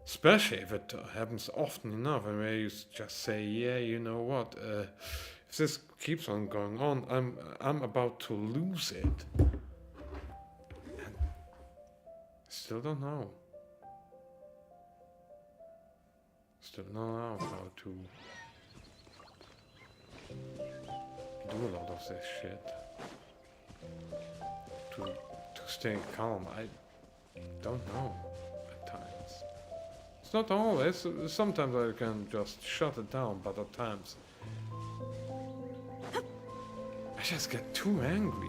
[SPEAKER 1] Especially if it happens often enough, and where you just say, yeah, you know what, if this keeps on going on, I'm about to lose it. And I still don't know. Still don't know how to do a lot of this shit. To stay calm, I don't know at times. It's not always. Sometimes I can just shut it down, but at times I just get too angry.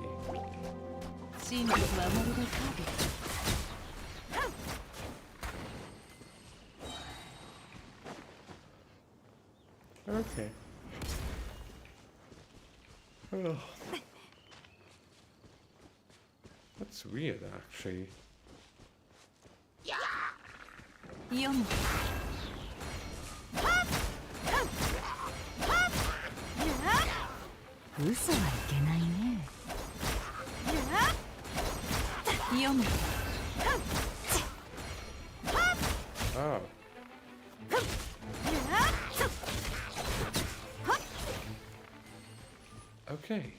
[SPEAKER 1] Okay. Oh. That's weird, actually.
[SPEAKER 2] 嘘はいけないね。読む。
[SPEAKER 1] Oh. Okay.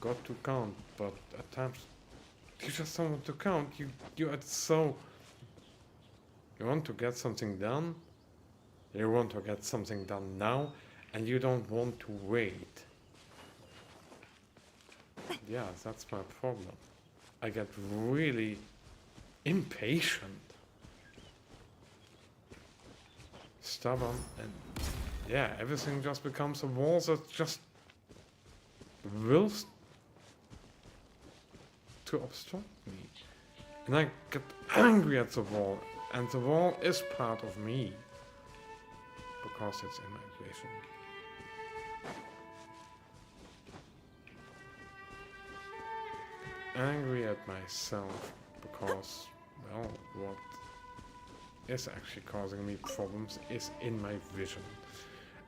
[SPEAKER 1] Got to count, but at times you just don't want to count. You are so. You want to get something done. You want to get something done now, and you don't want to wait. Yeah, that's my problem. I get really impatient, stubborn, and yeah, everything just becomes a wall that just wills to obstruct me. And I get angry at the wall, and the wall is part of me. Because it's imagination. Angry at myself because, well, what is actually causing me problems is in my vision.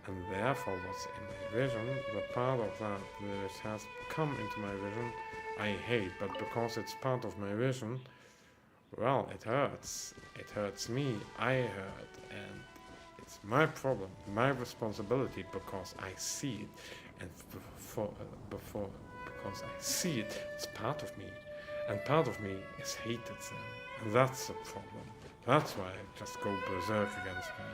[SPEAKER 1] And therefore what's in my vision, the part of that which has come into my vision, I hate, but because it's part of my vision, well, it hurts. It hurts me, I hurt, and it's my problem, my responsibility, because I see it, and because I see it, it's part of me, and part of me is hated then, and that's the problem. That's why I just go berserk against me.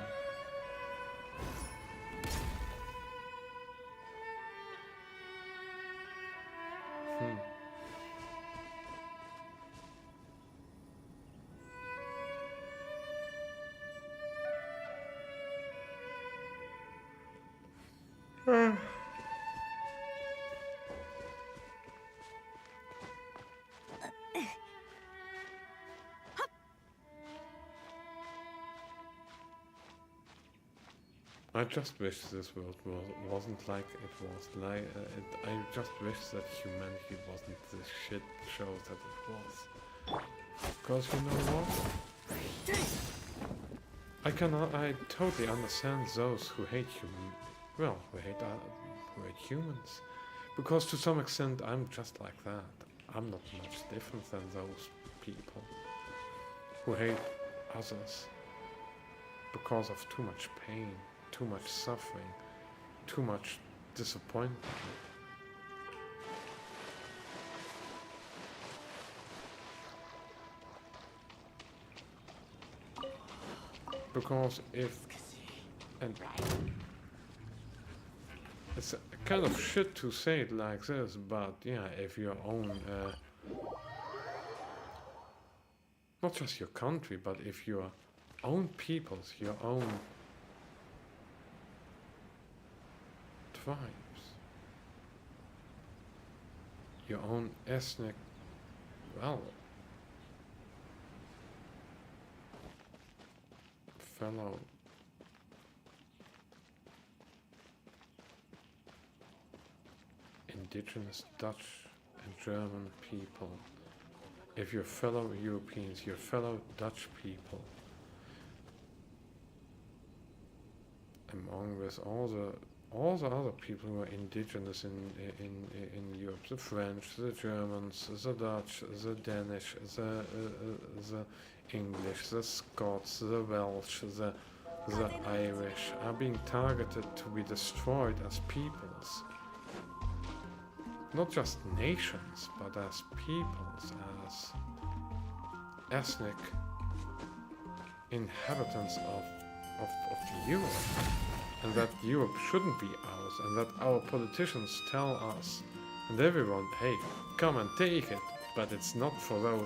[SPEAKER 1] I just wish this world wasn't like it was. I just wish that humanity wasn't the shit show that it was. Because you know what? I totally understand those who hate who hate humans. Because to some extent I'm just like that. I'm not much different than those people who hate others because of too much pain, too much suffering, too much disappointment. Because and it's kind of shit to say it like this, but yeah, if your own, not just your country, but if your own peoples, your own tribes, your own ethnic, well, fellow indigenous Dutch and German people, if your fellow Europeans, your fellow Dutch people, among with all the other people who are indigenous in Europe, the French, the Germans, the Dutch, the Danish, the English, the Scots, the Welsh, the Irish are being targeted to be destroyed as peoples. Not just nations, but as peoples, as ethnic inhabitants of Europe. And that Europe shouldn't be ours, and that our politicians tell us and everyone, hey, come and take it, but it's not for the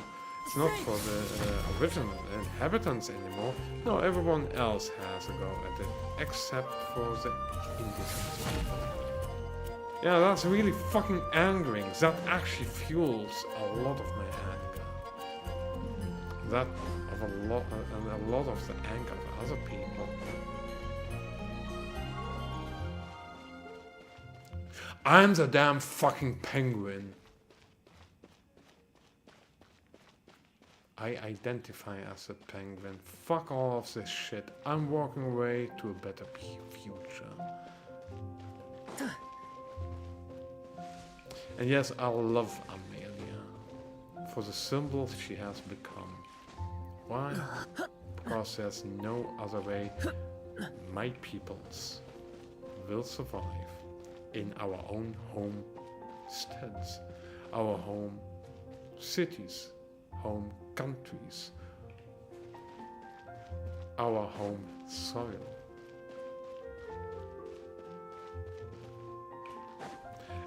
[SPEAKER 1] original inhabitants anymore. No, everyone else has a go at it, except for the indigenous people. Yeah, that's really fucking angering. That actually fuels a lot of my anger. That of a lot, and a lot of the anger of other people. I'm the damn fucking penguin. I identify as a penguin. Fuck all of this shit. I'm walking away to a better future. And yes, I love Amelia for the symbol she has become. Why? Because there's no other way my peoples will survive in our own homesteads, our home cities, home countries, our home soil.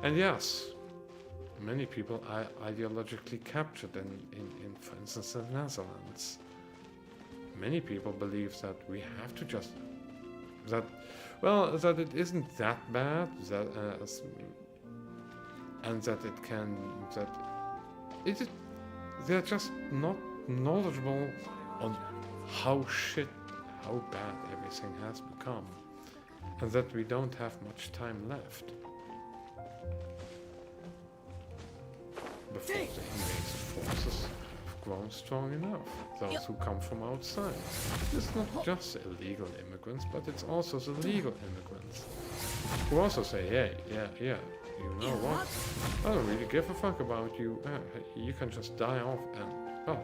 [SPEAKER 1] And yes, many people are ideologically captured in for instance, the Netherlands. Many people believe that we have to just, that it isn't that bad, that and that it can, that it is, they're just not knowledgeable on how bad everything has become, and that we don't have much time left before the invasive forces, of grown strong enough. Those who come from outside. It's not just illegal immigrants, but it's also the legal immigrants. Who also say, hey, yeah, you know what? I don't really give a fuck about you. You can just die off and, oh.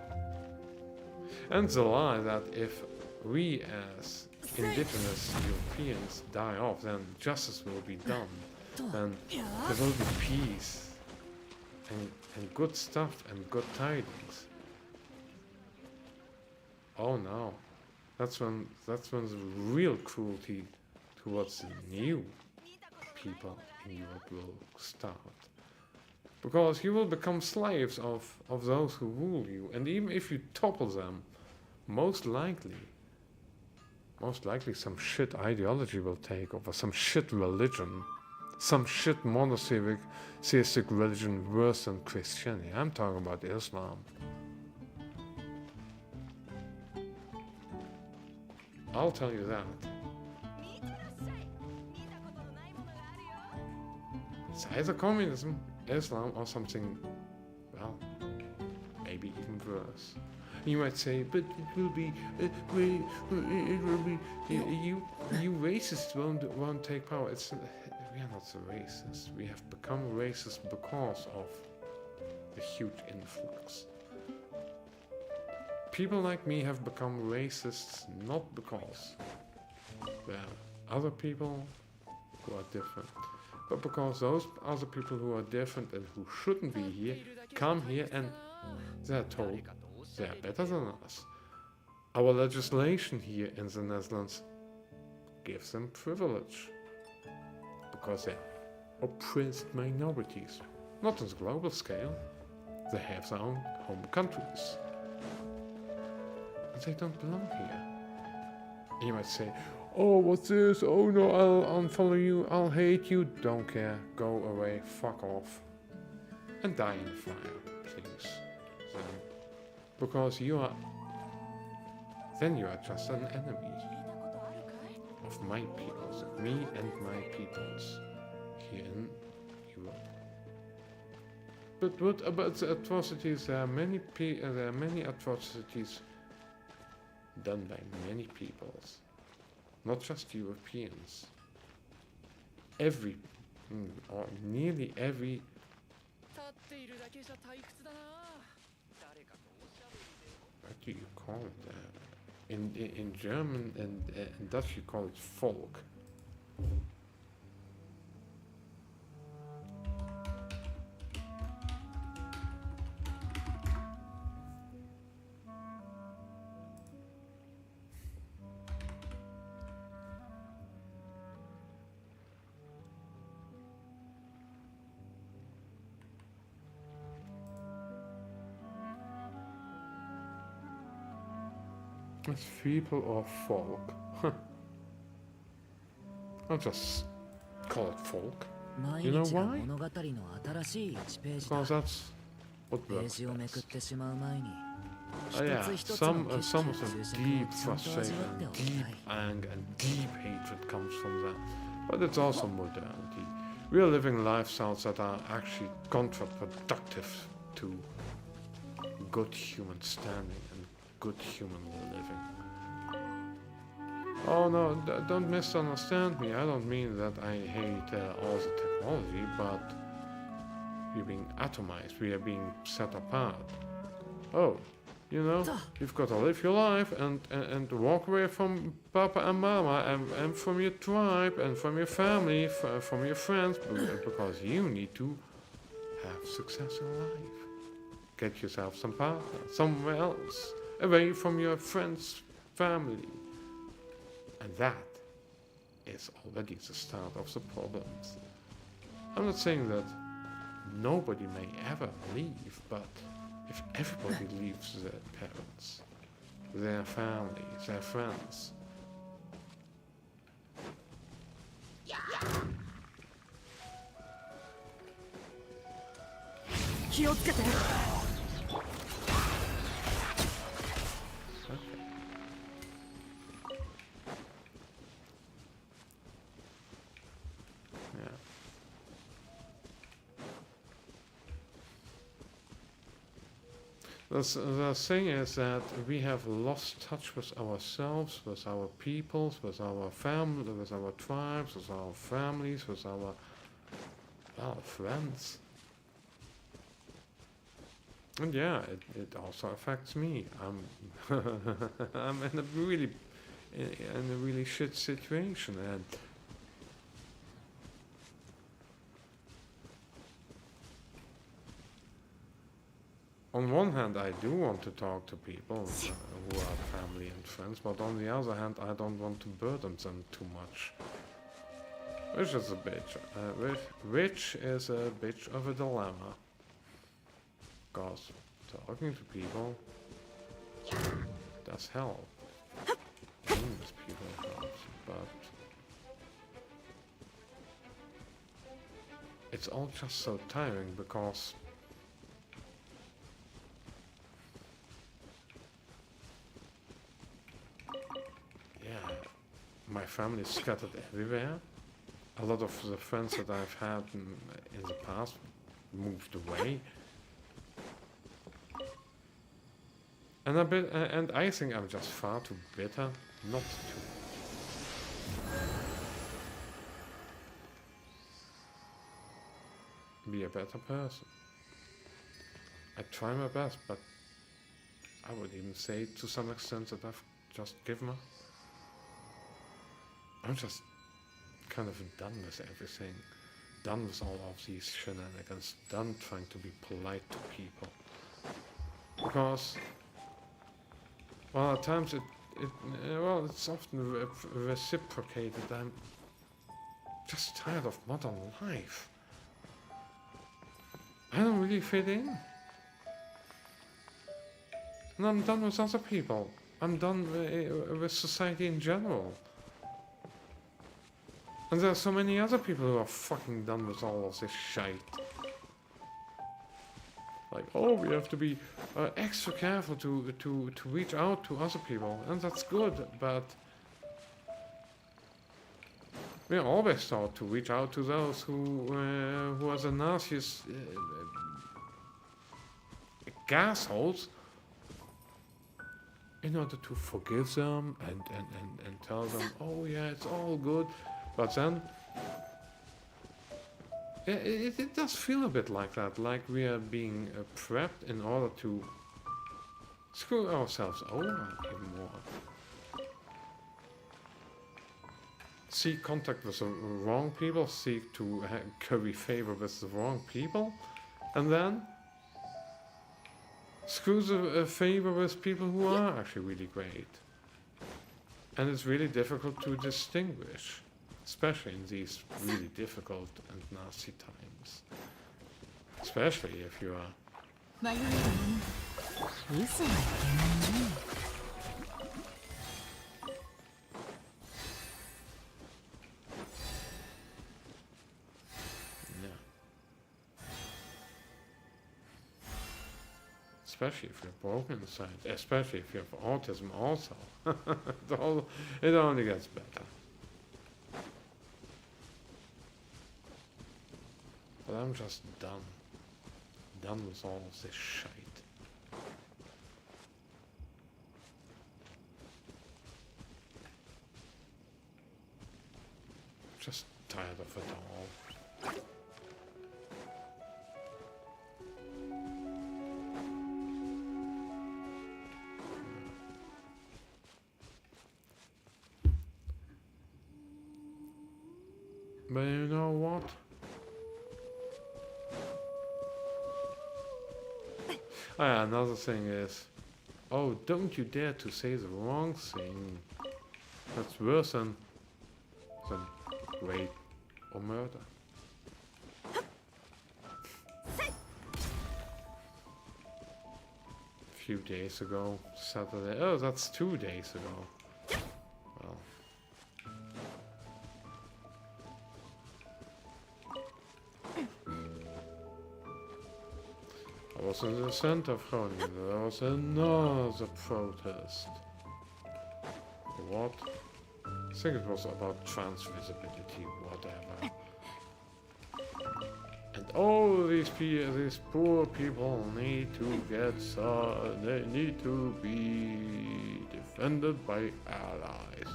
[SPEAKER 1] And the lie that if we as indigenous Europeans die off, then justice will be done. Then there will be peace. And good stuff and good tidings. Oh no, that's when the real cruelty towards the new people in Europe will start. Because you will become slaves of those who rule you, and even if you topple them, most likely some shit ideology will take over, some shit religion. Some shit monotheistic religion worse than Christianity. I'm talking about Islam. I'll tell you that. It's either communism, Islam, or something, well, maybe even worse. You might say, but it will be, you racists won't take power. We are not so racist. We have become racist because of the huge influx. People like me have become racists not because there are other people who are different, but because those other people who are different and who shouldn't be here come here and they're told they're better than us. Our legislation here in the Netherlands gives them privilege. Because they're oppressed minorities. Not on the global scale. They have their own home countries. And they don't belong here. And you might say, oh, what's this? Oh no, I'll unfollow you, I'll hate you. Don't care, go away, fuck off. And die in the fire, please. Because then you are just an enemy. Of my peoples, of me and my peoples here in Europe. But what about the atrocities? There are many atrocities done by many peoples, not just Europeans. Or nearly every. What do you call it? In German and in Dutch you call it Volk. It's people or folk. I'll just call it folk. You know why? Because that's what works best. Yeah, some of the deep frustration, deep anger and deep hatred comes from that. But it's also modernity. We are living lifestyles that are actually counterproductive to good human standing and good human living. Oh no, don't misunderstand me. I don't mean that I hate all the technology, but we're being atomized. We are being set apart. Oh, you know, you've got to live your life and walk away from Papa and Mama and from your tribe and from your family, from your friends, because you need to have success in life. Get yourself some partner, somewhere else, away from your friends, family. And that is already the start of the problems. I'm not saying that nobody may ever leave, but if everybody leaves their parents, their family, their friends, The thing is that we have lost touch with ourselves, with our peoples, with our family, with our tribes, with our families, with our, well, friends. And yeah, it also affects me. I'm in a really shit situation, and on one hand, I do want to talk to people who are family and friends, but on the other hand, I don't want to burden them too much. Which is a bitch. Which is a bitch of a dilemma. Because talking to people does help. Being with people helps, but it's all just so tiring because my family is scattered everywhere. A lot of the friends that I've had in the past moved away. And I think I'm just far too bitter not to be a better person. I try my best, but I would even say to some extent that I've just given up. I'm just kind of done with everything. Done with all of these shenanigans. Done trying to be polite to people. Because, well, at times it's often reciprocated. I'm just tired of modern life. I don't really fit in. And I'm done with other people. I'm done with society in general. And there are so many other people who are fucking done with all of this shite. Like, oh, we have to be extra careful to reach out to other people, and that's good, but we are always taught to reach out to those who are the nastiest assholes in order to forgive them and tell them, oh yeah, it's all good. But then, it does feel a bit like that, like we are being prepped in order to screw ourselves over even more. Seek contact with the wrong people, seek to curry favor with the wrong people, and then screw the favor with people who are actually really great. And it's really difficult to distinguish. Especially in these really difficult and nasty times. Especially if you are... Yeah. Especially if you're broken inside. Especially if you have autism also. It only gets better. But I'm just done. Done with all of this shite. Just tired of it all. But you know what? Oh yeah, another thing is, oh, don't you dare to say the wrong thing. That's worse than rape or murder. A few days ago, Saturday. Oh, that's 2 days ago. Well. I was in the center of Groningen. There was another protest. What? I think it was about trans visibility, whatever. And all these poor people need to they need to be defended by allies.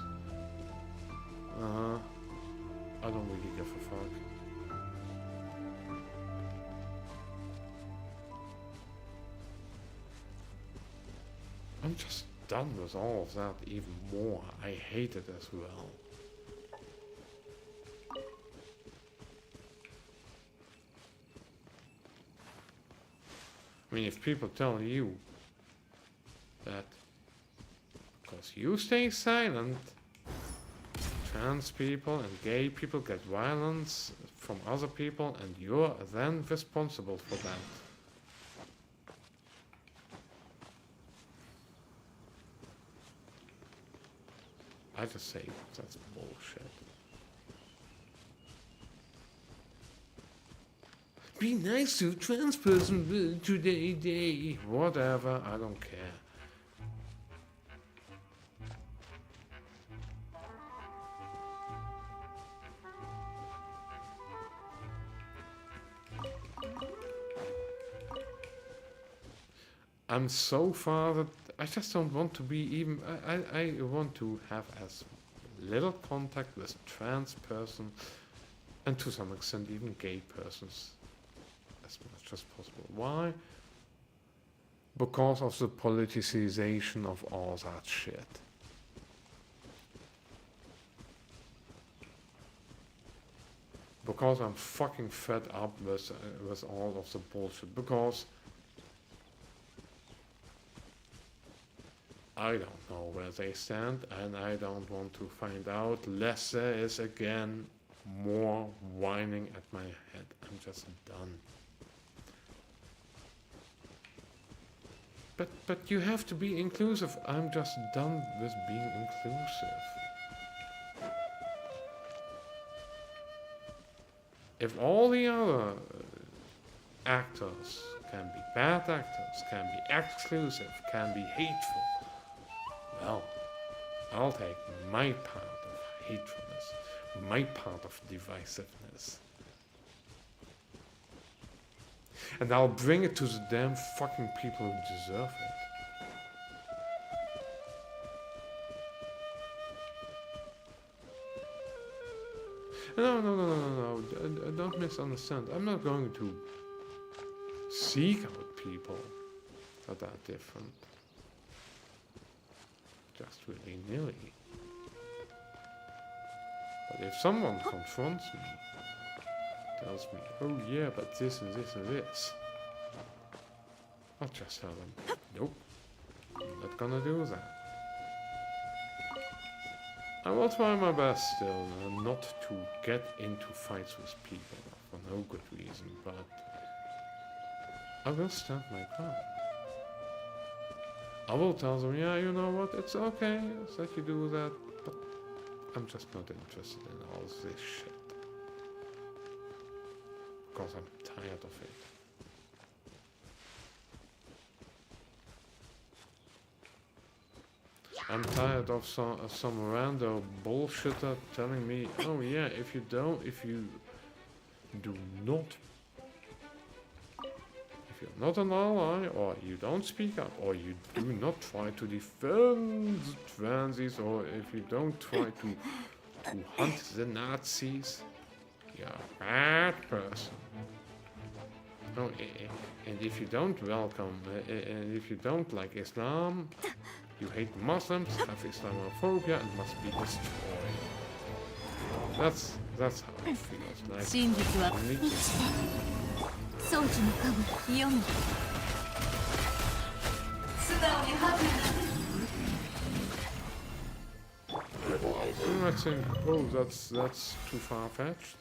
[SPEAKER 1] I don't really give a fuck. I'm just done with all of that even more. I hate it as well. I mean, if people tell you that because you stay silent, trans people and gay people get violence from other people and you're then responsible for that. I just say that's bullshit. Be nice to a trans person today. Whatever, I don't care. I'm so far that I just don't want to be even. I want to have as little contact with trans person and to some extent even gay persons as much as possible. Why? Because of the politicization of all that shit. Because I'm fucking fed up with all of the bullshit. Because I don't know where they stand, and I don't want to find out, lest there is again more whining at my head. I'm just done. But you have to be inclusive. I'm just done with being inclusive. If all the other actors can be bad actors, can be exclusive, can be hateful, well, I'll take my part of hatefulness, my part of divisiveness. And I'll bring it to the damn fucking people who deserve it. No, don't misunderstand. I'm not going to seek out people that are different. Just willy-nilly. But if someone confronts me, tells me, oh yeah, but this and this and this, I'll just tell them, nope, I'm not gonna do that. I will try my best still not to get into fights with people for no good reason, but I will stand my ground. I will tell them, yeah, you know what, it's okay that you do that, but I'm just not interested in all this shit. Because I'm tired of it. I'm tired of some random bullshitter telling me, oh yeah, if you do not, if you're not an ally, or you don't speak up, or you do not try to defend transies, or if you don't try to hunt the Nazis, you're a bad person. Oh, and if you don't welcome, and if you don't like Islam, you hate Muslims, have Islamophobia, and must be destroyed. That's how it feels like.
[SPEAKER 2] 真実は装置の影読む素直にハグ
[SPEAKER 1] You might think, oh, that's too far-fetched.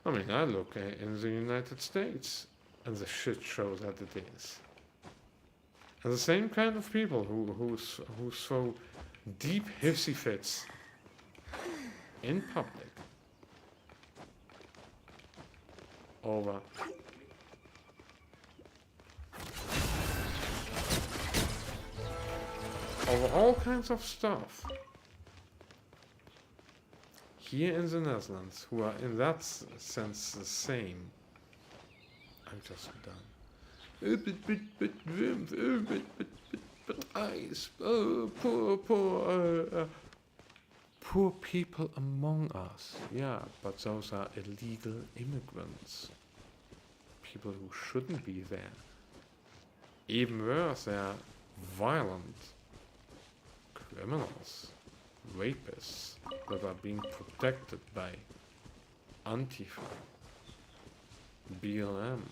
[SPEAKER 1] I mean, I look in the United States, and the shit show that it is. And the same kind of people who throw deep hissy fits in public over over all kinds of stuff. Here in the Netherlands, who are in that sense the same. I'm just done. But ice, poor people among us. Yeah, but those are illegal immigrants. People who shouldn't be there. Even worse, they are violent criminals, rapists that are being protected by Antifa, BLM,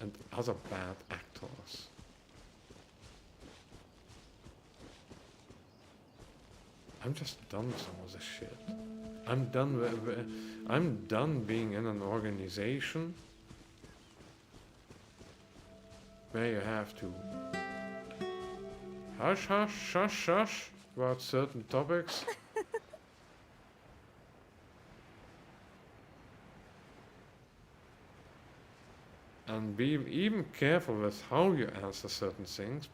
[SPEAKER 1] and other bad actors. I'm just done with some of this shit. I'm done being in an organization where you have to hush, hush, shush, shush about certain topics. And be even careful with how you answer certain things.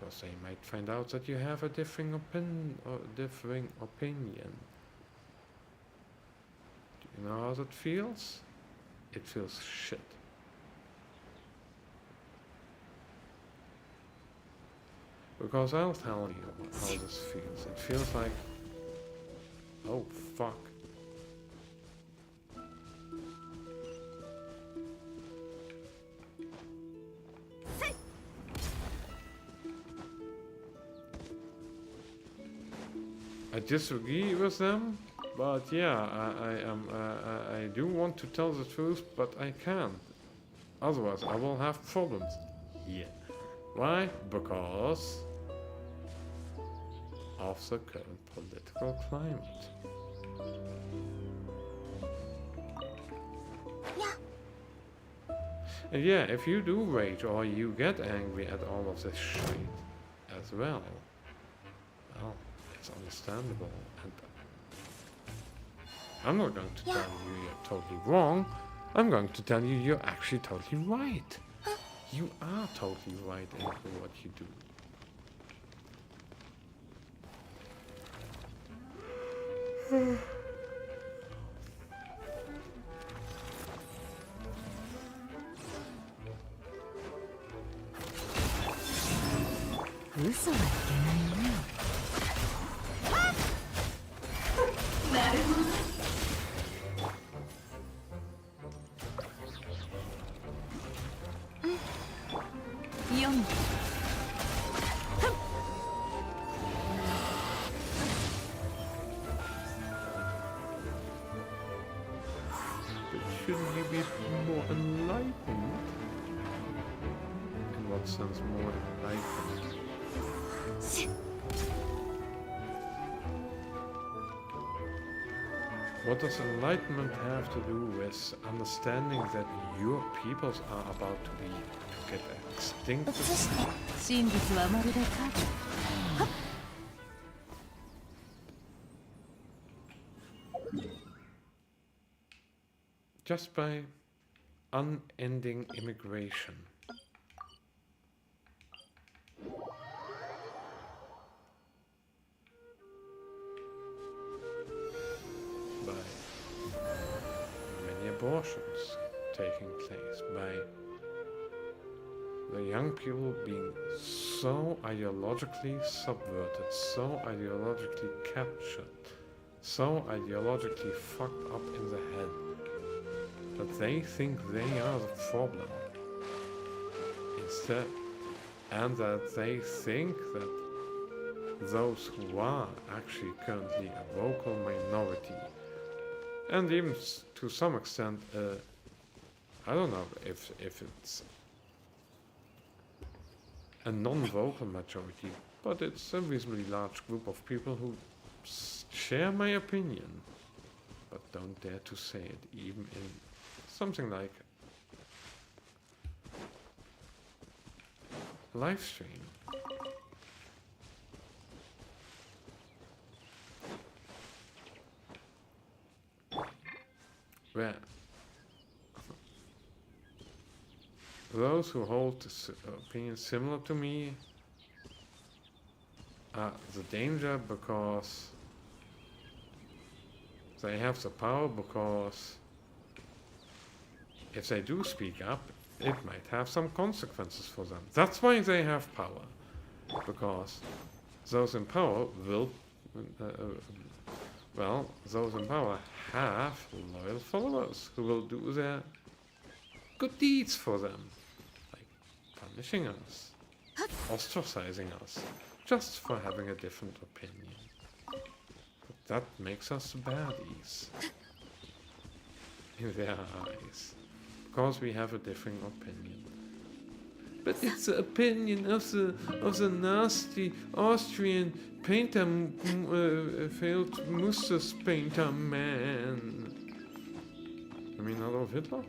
[SPEAKER 1] Because they might find out that you have a differing opinion. Do you know how that feels? It feels shit. Because I'll tell you how this feels. It feels like, oh fuck. I disagree with them, but yeah, I do want to tell the truth, but I can't. Otherwise, I will have problems. Yeah. Why? Because of the current political climate.
[SPEAKER 3] Yeah.
[SPEAKER 1] And yeah, if you do rage or you get angry at all of this shit as well, it's understandable. And I'm not going to tell you you're totally wrong. I'm going to tell you you're actually totally right. You are totally right in what you do. Shouldn't you be more enlightened? In what sense more enlightened? What does enlightenment have to do with understanding that your peoples are about to get extinct?
[SPEAKER 2] 真実はまるで影。
[SPEAKER 1] Just by unending immigration. By many abortions taking place, by the young people being so ideologically subverted, so ideologically captured, so ideologically fucked up in the head, that they think they are the problem instead, and that they think that those who are actually currently a vocal minority, and even to some extent, I don't know if it's a non-vocal majority, but it's a reasonably large group of people who share my opinion, but don't dare to say it, even in something like live stream. Where those who hold opinions similar to me are the danger because they have the power, because if they do speak up, it might have some consequences for them. That's why they have power, because those in power will, well, those in power have loyal followers who will do their good deeds for them, like punishing us, ostracizing us, just for having a different opinion. But that makes us baddies in their eyes, because we have a different opinion. But it's the opinion of the nasty Austrian painter, failed Musters painter man. I mean, Adolf Hitler?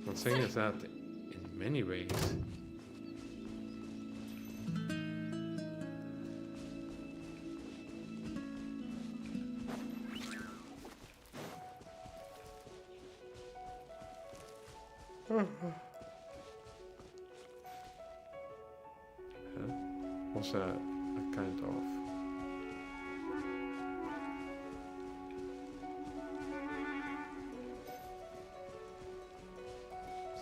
[SPEAKER 1] The thing is that in many ways, was a kind of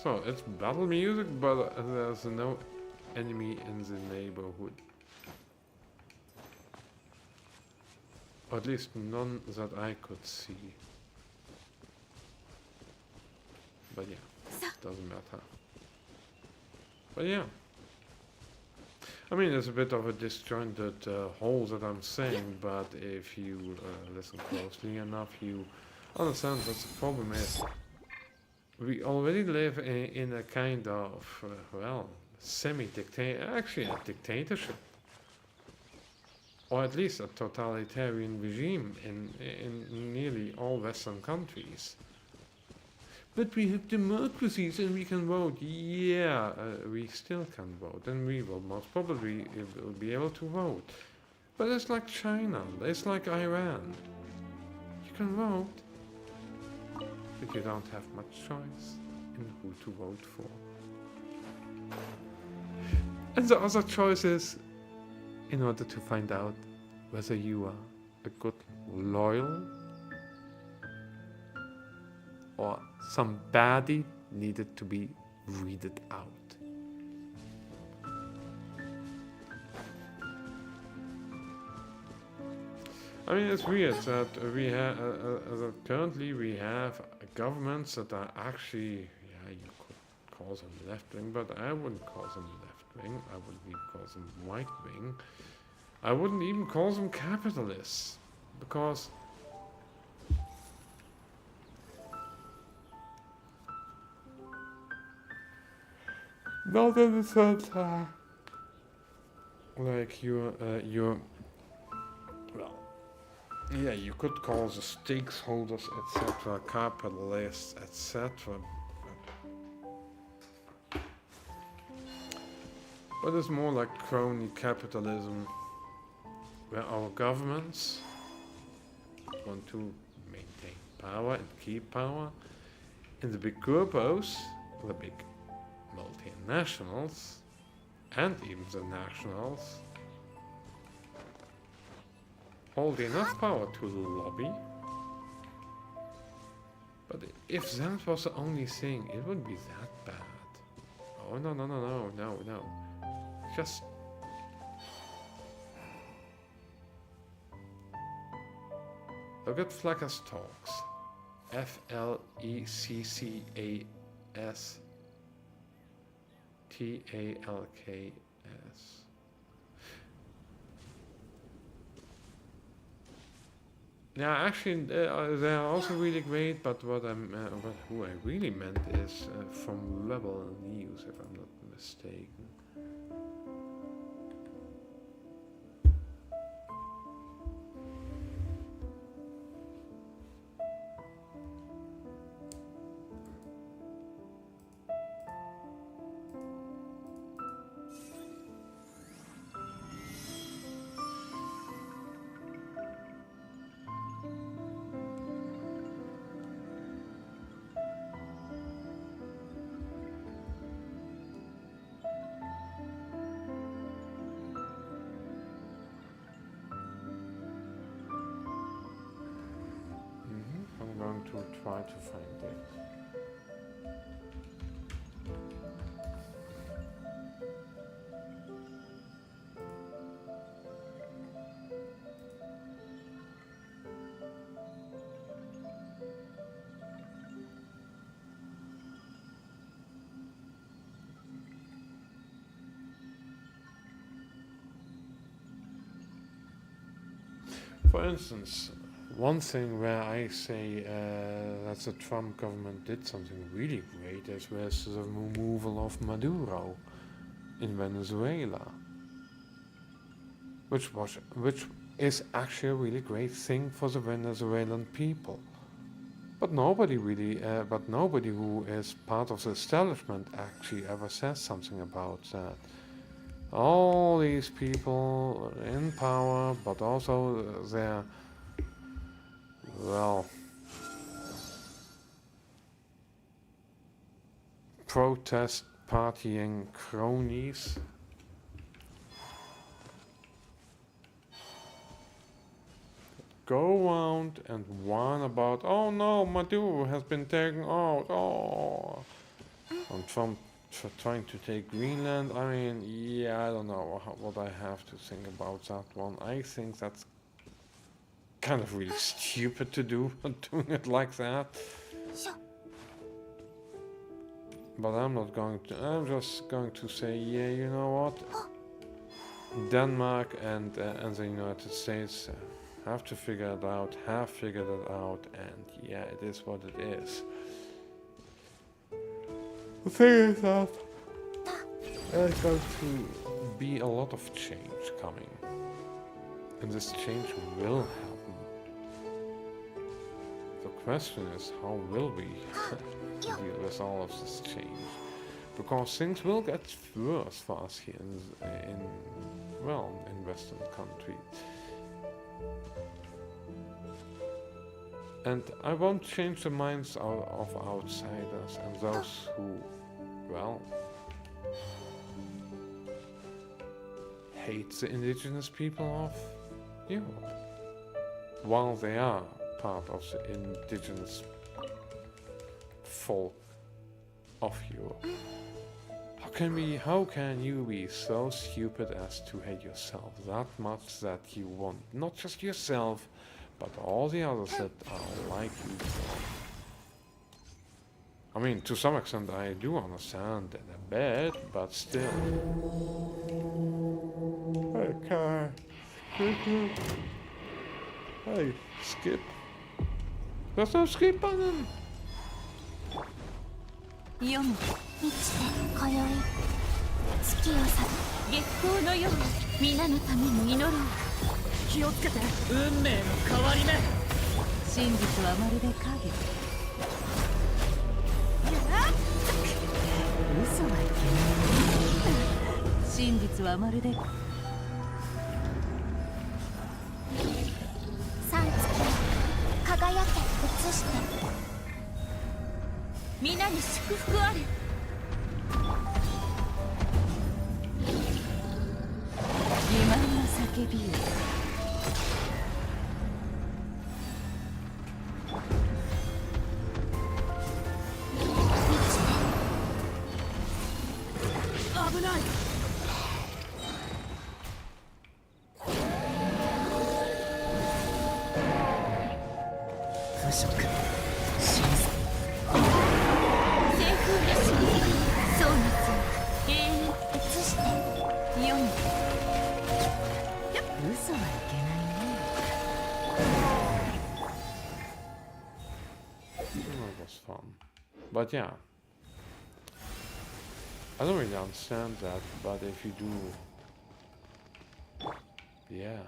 [SPEAKER 1] so it's battle music, but there's no enemy in the neighborhood, or at least none that I could see. But yeah, doesn't matter. But yeah, I mean, it's a bit of a disjointed whole that I'm saying, but if you listen closely enough, you understand what the problem is. We already live in a kind of, well, actually a dictatorship. Or at least a totalitarian regime in nearly all Western countries. But we have democracies and we can vote. Yeah, we still can vote, and we will most probably will be able to vote. But it's like China, it's like Iran. You can vote, but you don't have much choice in who to vote for. And the other choice is, in order to find out whether you are a good loyal or some baddie, needed to be weeded out. I mean, it's weird that we have currently we have governments that are actually, yeah, you could call them left wing, but I wouldn't call them left wing. I wouldn't even call them right wing. I wouldn't even call them capitalists, because not in the sense like you're well, yeah, you could call the stakeholders, etc., capitalists, etc. But it's more like crony capitalism, where our governments want to maintain power and keep power, and the big corpos, the big multinationals, and even the nationals, hold enough power to lobby. But if that was the only thing, it wouldn't be that bad. Oh, no. Just look at Flacker's talks. FLECCASTALKS. Yeah, actually, they are also really great. But who I really meant is from Rebel News, if I'm not mistaken. to try to find it. For instance, one thing where I say that the Trump government did something really great is with the removal of Maduro in Venezuela, which is actually a really great thing for the Venezuelan people. But nobody who is part of the establishment actually ever says something about that. All these people in power, but also their, well, protest partying cronies go around and whine about, oh no, Maduro has been taken out, oh, and Trump trying to take Greenland. I mean, yeah, I don't know what I have to think about that one. I think that's kind of really stupid to do, doing it like that. But I'm not going to, I'm just going to say, yeah, you know what? Denmark and the United States have to figure it out, have figured it out, and yeah, it is what it is. The thing is that there's going to be a lot of change coming. And this change will happen. The question is, how will we deal with all of this change? Because things will get worse for us here in Western countries. And I won't change the minds of outsiders and those who, well, hate the indigenous people of Europe, while they are part of the indigenous folk of Europe. How can you be so stupid as to hate yourself that much that you want not just yourself, but all the others that are like you? I mean, to some extent I do understand it a bit, but still. Okay. Hey, skip. There's no skip button.
[SPEAKER 2] 読む
[SPEAKER 3] 満ちて今宵月を去
[SPEAKER 2] 月光のように皆のために祈ろう。
[SPEAKER 4] 気をつけて、運命の変わり目。
[SPEAKER 2] 真実はまるで影。嘘はいけない。真実はまるで
[SPEAKER 3] 三月輝け映して
[SPEAKER 2] 皆に祝福あれ。欺瞞の叫びよ。
[SPEAKER 4] 危ない。腐食。
[SPEAKER 1] But yeah, I don't really understand that, but if you do, yeah,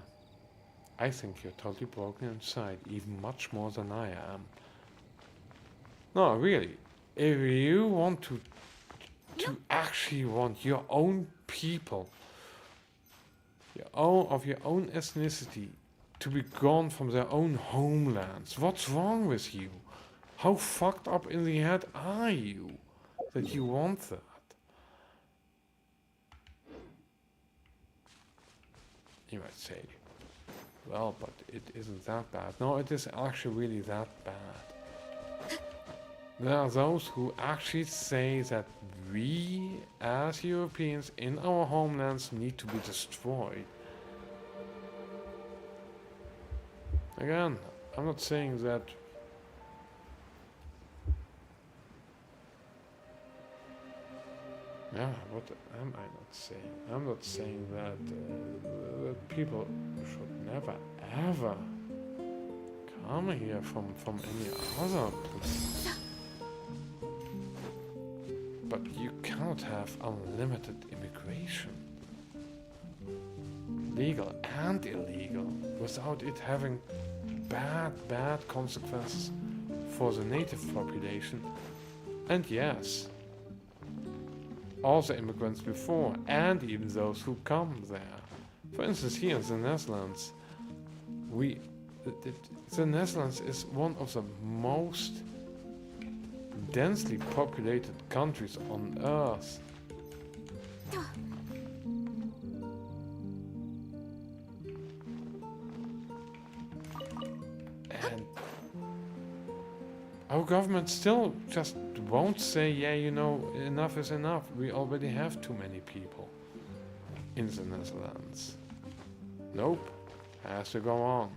[SPEAKER 1] I think you're totally broken inside, even much more than I am. No, really, if you want to actually want your own people, of your own ethnicity, to be gone from their own homelands, what's wrong with you? How fucked up in the head are you that you want that? You might say, well, but it isn't that bad. No, it is actually really that bad. There are those who actually say that we, as Europeans in our homelands, need to be destroyed. Again, I'm not saying that. Yeah, what am I not saying? I'm not saying that, that people should never ever come here from any other place. But you cannot have unlimited immigration, legal and illegal, without it having bad consequences for the native population. And yes, all the immigrants before, and even those who come there. For instance, here in the Netherlands, the Netherlands is one of the most densely populated countries on Earth. And our government still just won't say, yeah, you know, enough is enough. We already have too many people in the Netherlands. Nope, has to go on.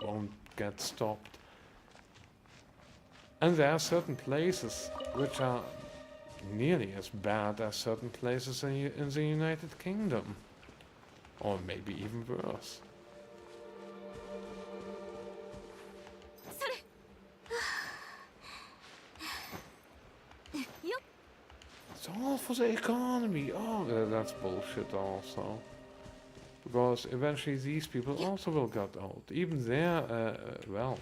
[SPEAKER 1] Won't get stopped. And there are certain places which are nearly as bad as certain places in the United Kingdom. Or maybe even worse. It's all for the economy. Oh, that's bullshit also. Because eventually these people also will get old. Even there, well...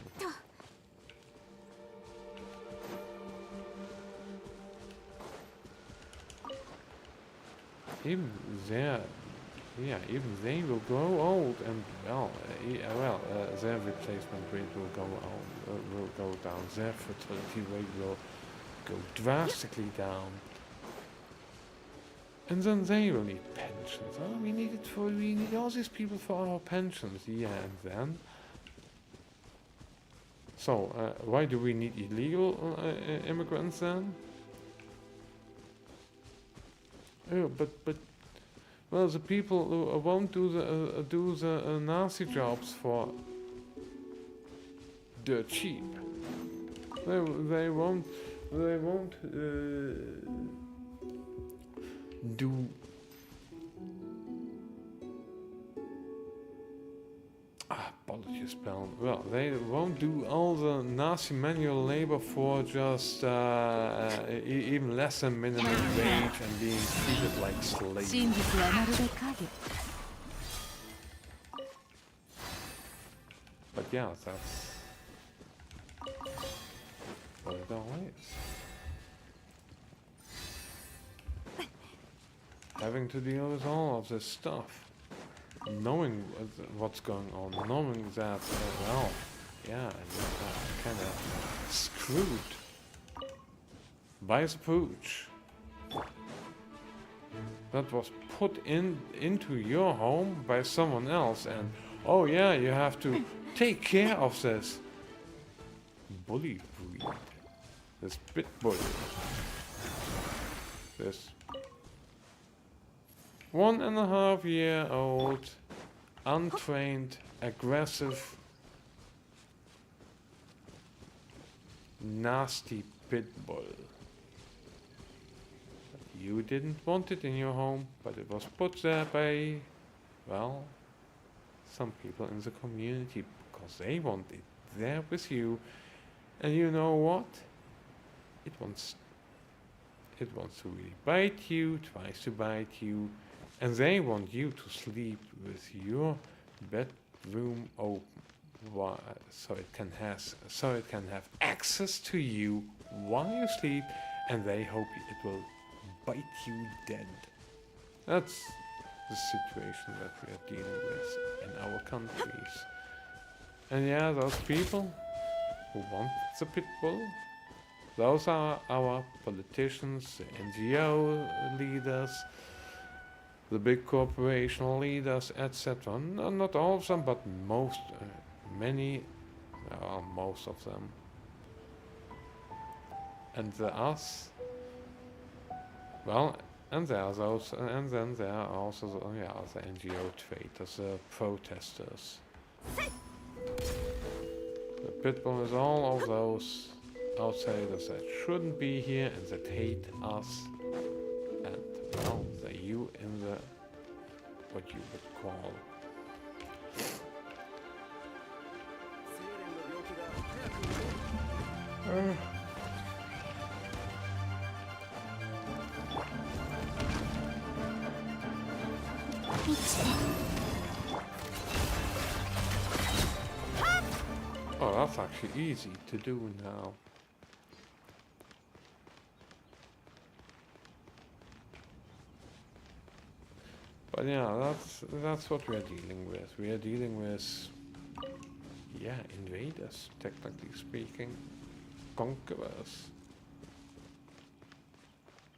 [SPEAKER 1] Even there, yeah, even they will grow old, and well, their replacement rate will go down. Their fertility rate will go drastically down, and then they will need pensions. Oh, we need all these people for our pensions. Yeah, and then. So, why do we need illegal immigrants then? Oh, but well, the people who won't do the Nazi jobs for dirt cheap. They won't do. Apologies, pal. Well, they won't do all the Nazi manual labor for just even less than minimum wage and being treated like slaves.
[SPEAKER 2] 真実はまるで影
[SPEAKER 1] But yeah, that's what it all is. Having to deal with all of this stuff. Knowing what's going on, knowing that, well, yeah, I'm kind of screwed by the pooch that was put into your home by someone else, and oh yeah, you have to take care of this bully breed, this pit bull, this 1.5-year-old, untrained, aggressive, nasty pit bull. You didn't want it in your home, but it was put there by, well, some people in the community because they want it there with you. And you know what? It wants to really bite you, tries to bite you. And they want you to sleep with your bedroom open, so it can have access to you while you sleep, and they hope it will bite you dead. That's the situation that we are dealing with in our countries. And yeah, those people who want the pit bull, those are our politicians, the NGO leaders, the big corporation leaders, etc. Not all of them, but most of them. And the us, well, and there's also, and then there are also the, oh yeah, the NGO traitors, the protesters. The Pitbull is all of those outsiders that shouldn't be here and that hate us, and well, the you in the what you would call oh, that's actually easy to do now. But yeah, that's what we are dealing with. We are dealing with, yeah, invaders, technically speaking, conquerors.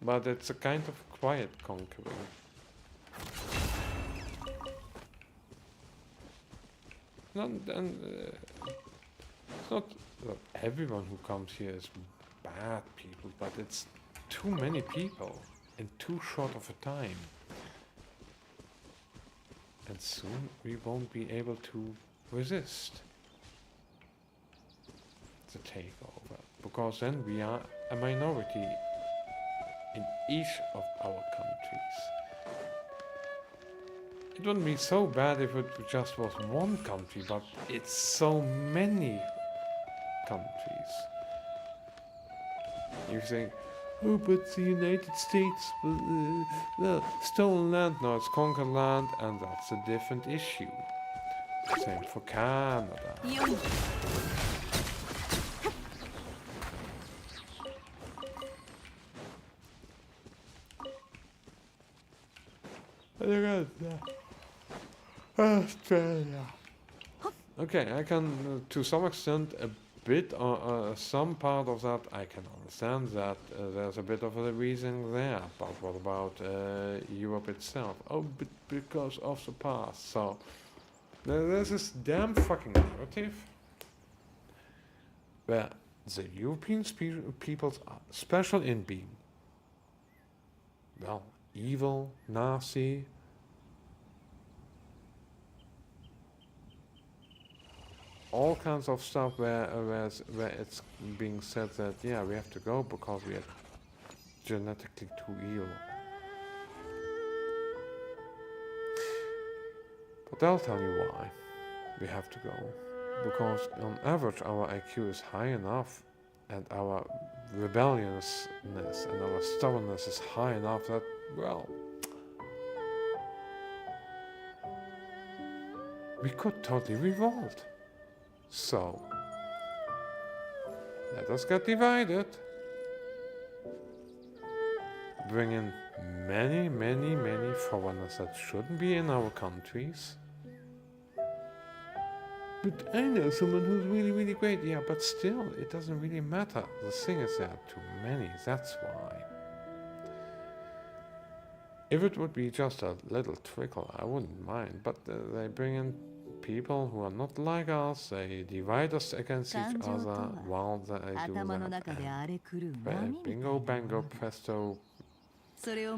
[SPEAKER 1] But it's a kind of quiet conquering. It's not that everyone who comes here is bad people, but it's too many people in too short of a time. And soon we won't be able to resist the takeover, because then we are a minority in each of our countries. It wouldn't be so bad if it just was one country, but it's so many countries. You think, oh, but the United States, well, stolen land, no, it's conquered land, and that's a different issue. Same for Canada. Look at that. Australia. Okay, I can, to some extent, a bit, some part of that I can understand that there's a bit of a reason there, but what about Europe itself? Oh, but because of the past. So there's this damn fucking narrative where the European peoples are special in being, well, evil, nasty, all kinds of stuff where it's being said that, yeah, we have to go because we are genetically too evil. But I'll tell you why we have to go. Because on average our IQ is high enough and our rebelliousness and our stubbornness is high enough that, well, we could totally revolt. So, let us get divided. Bring in many, many, many foreigners that shouldn't be in our countries. But I know someone who's really, really great. Yeah, but still, it doesn't really matter. The thing is there are too many, that's why. If it would be just a little trickle, I wouldn't mind. But they bring in people who are not like us, they divide us against each other while they do that. Bingo, bango, presto, we are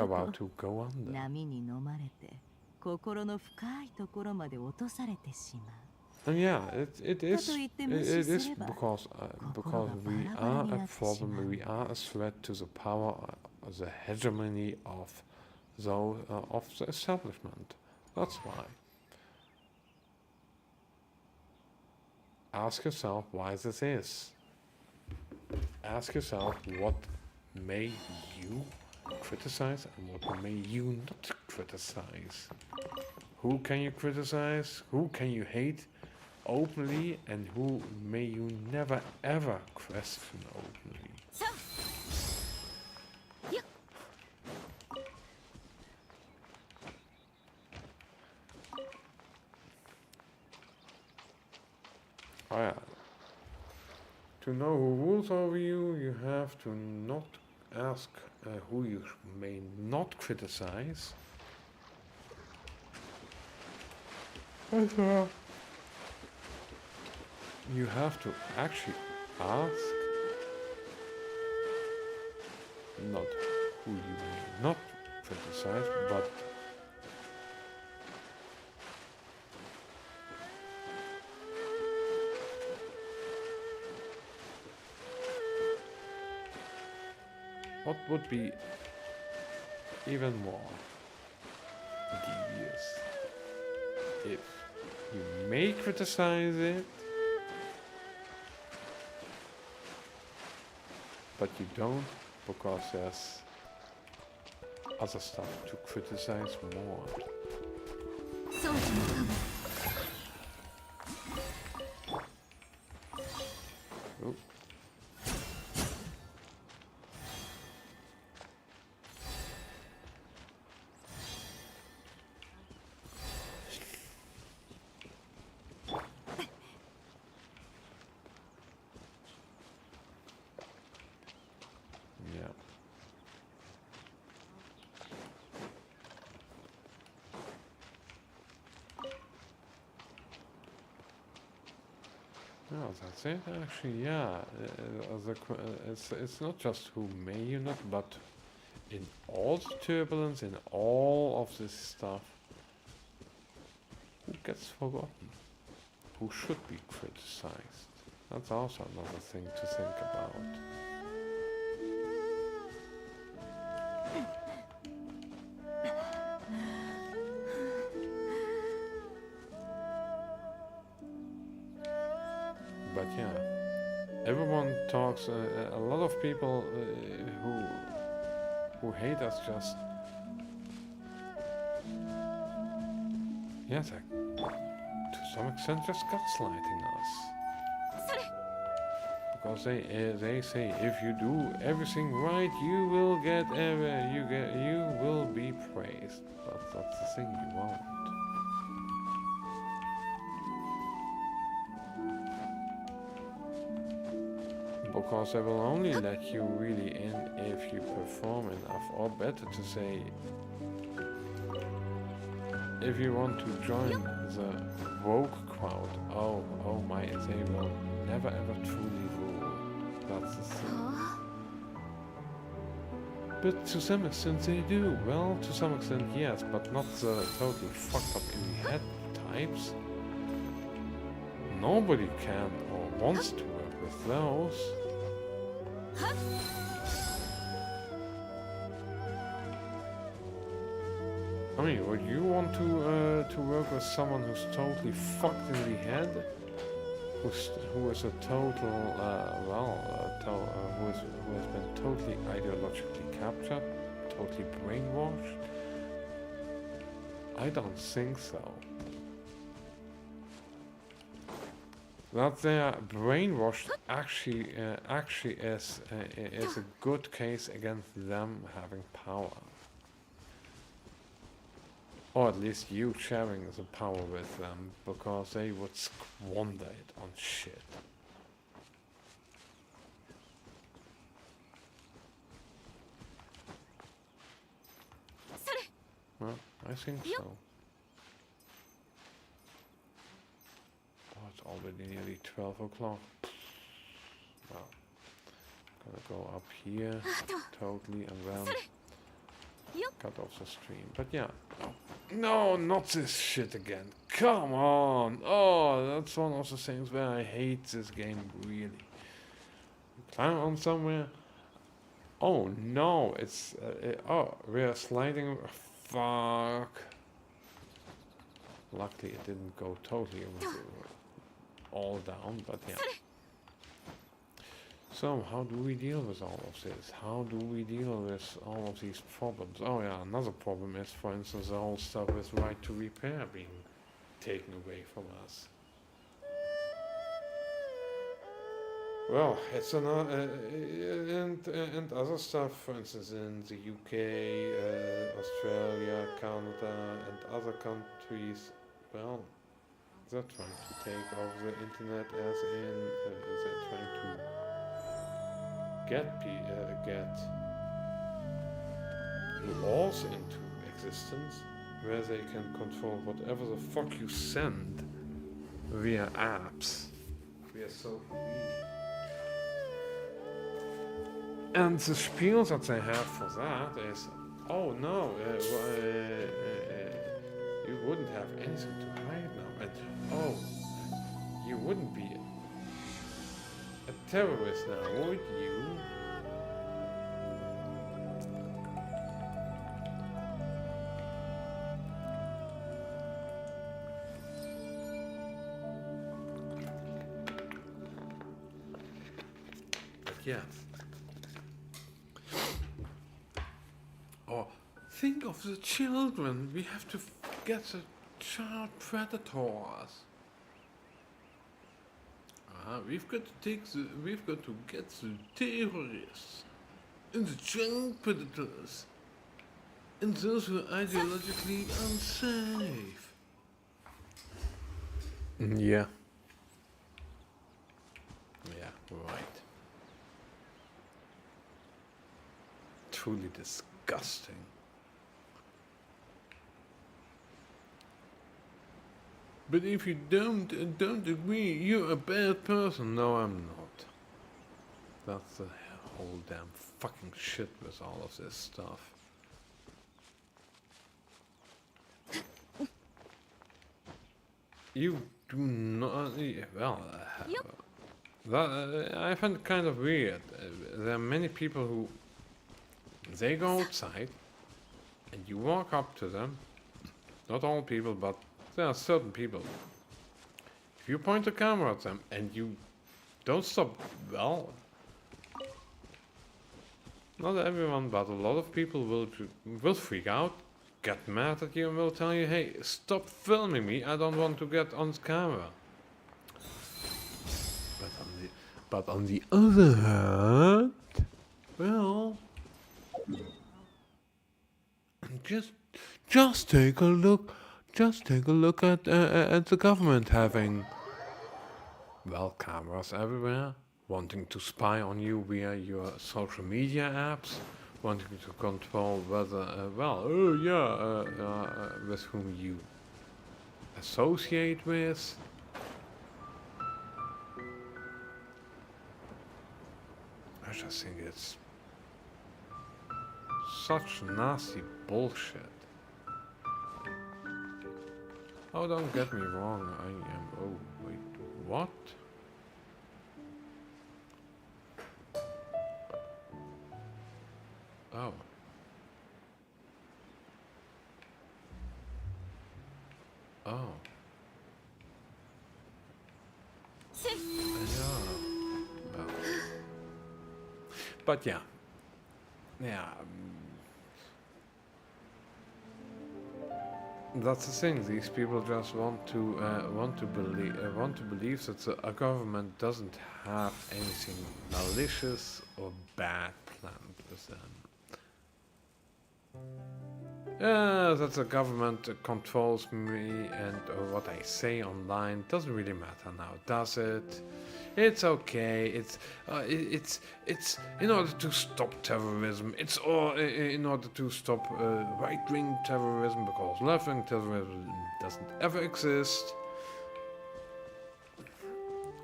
[SPEAKER 1] about to go under. And yeah, it is because we are a problem, we are a threat to the power, the hegemony of the establishment. That's why. Ask yourself why this is. Ask yourself what may you criticize and what may you not criticize. Who can you criticize? Who can you hate openly? And who may you never ever question openly? Oh yeah. To know who rules over you, you have to not ask who you may not criticize. You have to actually ask not who you may not criticize, but what would be even more devious if you may criticize it, but you don't because there's other stuff to criticize more.
[SPEAKER 3] 装置のカム
[SPEAKER 1] Oh. Yeah. No, that's it. Actually, yeah. It's not just who may you not, but in all the turbulence, in all of this stuff, who gets forgotten? Who should be criticized? That's also another thing to think about. But yeah, everyone talks. A lot of people who hate us just yes, to some extent, just gaslighting us.
[SPEAKER 3] それ
[SPEAKER 1] Because they say if you do everything right, you will you will be praised. But that's the thing, you won't. Because they will only let you really in if you perform enough, or better to say, if you want to join the woke crowd. Oh my, they will never ever truly rule. That's the thing.
[SPEAKER 3] は
[SPEAKER 1] But to some extent they do. Well, to some extent yes, but not the totally fucked up in the head types. Nobody can or wants to work with those. I mean, would you want to work with someone who's totally fucked in the head, who is a total who has been totally ideologically captured, totally brainwashed? I don't think so. That they're brainwashed actually is a good case against them having power. Or at least you sharing the power with them, because they would squander it on shit. Well, I think so. Oh, it's already nearly 12 o'clock. Well, gonna go up here totally and then cut off the stream. But yeah. No, not this shit again. Come on. Oh, that's one of the things where I hate this game really. You climb on somewhere. Oh no, it's oh, we're sliding. Fuck. Luckily it didn't go totally all down, but yeah. So, how do we deal with all of this? How do we deal with all of these problems? Oh yeah, another problem is, for instance, the whole stuff with right to repair being taken away from us. Well, it's another, and other stuff, for instance, in the UK, Australia, Canada, and other countries, well, they're trying to take over the internet, as in, they're trying to get laws into existence where they can control whatever the fuck you send via apps. We are so weak. And the spiel that they have for that is, oh no, you wouldn't have anything to hide now, and oh, you wouldn't be a terrorist now, would you? But yeah. Or think of the children. We have to get the child predators. We've got to get the terrorists and the child predators and those who are ideologically unsafe. Yeah. Yeah, right. Truly disgusting. But if you don't agree, you're a bad person. No, I'm not. That's the whole damn fucking shit with all of this stuff. You do not. Well, I find it kind of weird. There are many people who they go outside, and you walk up to them. Not all people, but there are certain people. If you point a camera at them and you don't stop, well, not everyone, but a lot of people will freak out, get mad at you, and will tell you, "Hey, stop filming me! I don't want to get on camera." But on the other hand, well, just take a look. Just take a look at the government having, well, cameras everywhere, wanting to spy on you via your social media apps, wanting to control whether, with whom you associate with. I just think it's such nasty bullshit. Oh, don't get me wrong, I am... Oh, wait, what? Oh. Oh. Yeah. Well. But yeah. Yeah. That's the thing. These people just want to believe that the government doesn't have anything malicious or bad planned with them. That the government controls me and what I say online doesn't really matter now, does it? It's okay. It's in order to stop terrorism. It's in order to stop right-wing terrorism, because left-wing terrorism doesn't ever exist.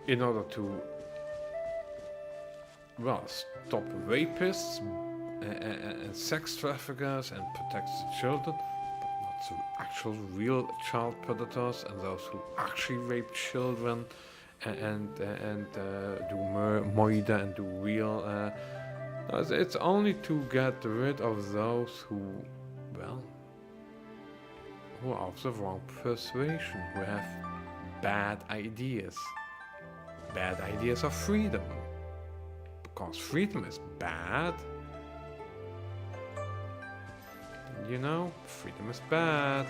[SPEAKER 1] In order to, well, stop rapists and sex traffickers and protect the children, but not the actual real child predators and those who actually rape children. And do murder and do real. It's only to get rid of those who, well, who are of the wrong persuasion, who have bad ideas. Bad ideas of freedom. Because freedom is bad. You know, freedom is bad.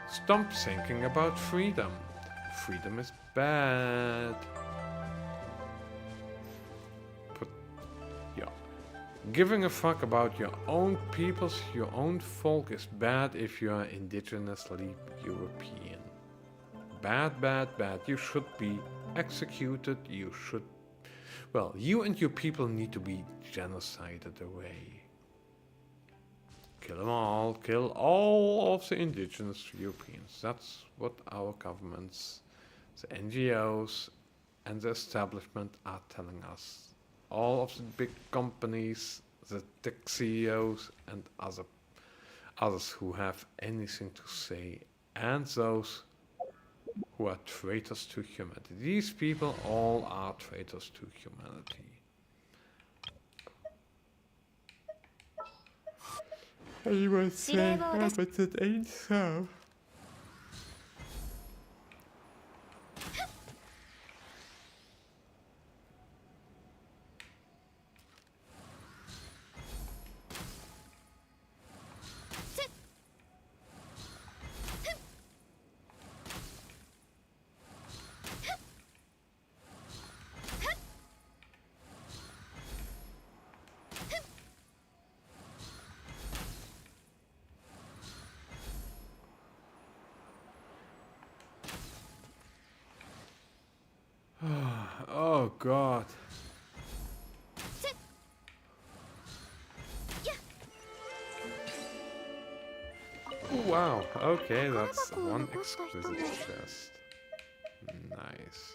[SPEAKER 1] Stop thinking about freedom. Freedom is bad. But, yeah. Giving a fuck about your own peoples, your own folk is bad if you are indigenously European. Bad, bad, bad. You should be executed. You should... Well, you and your people need to be genocided away. Kill them all. Kill all of the indigenous Europeans. That's what our governments, the NGOs, and the establishment are telling us all of the big companies, the tech CEOs, and others who have anything to say, and those who are traitors to humanity. These people all are traitors to humanity. And you might say, yeah, but it ain't so. Oh God. Wow, okay, that's one exquisite chest. Nice.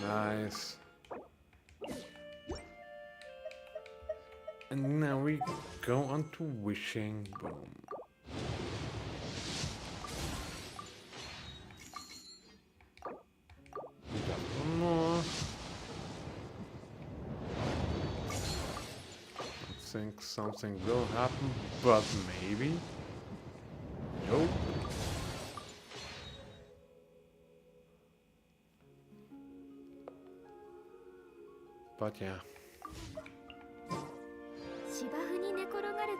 [SPEAKER 1] Nice. And now we go on to wishing. Boom. We got one more. I think something will happen, but maybe. Nope. But yeah.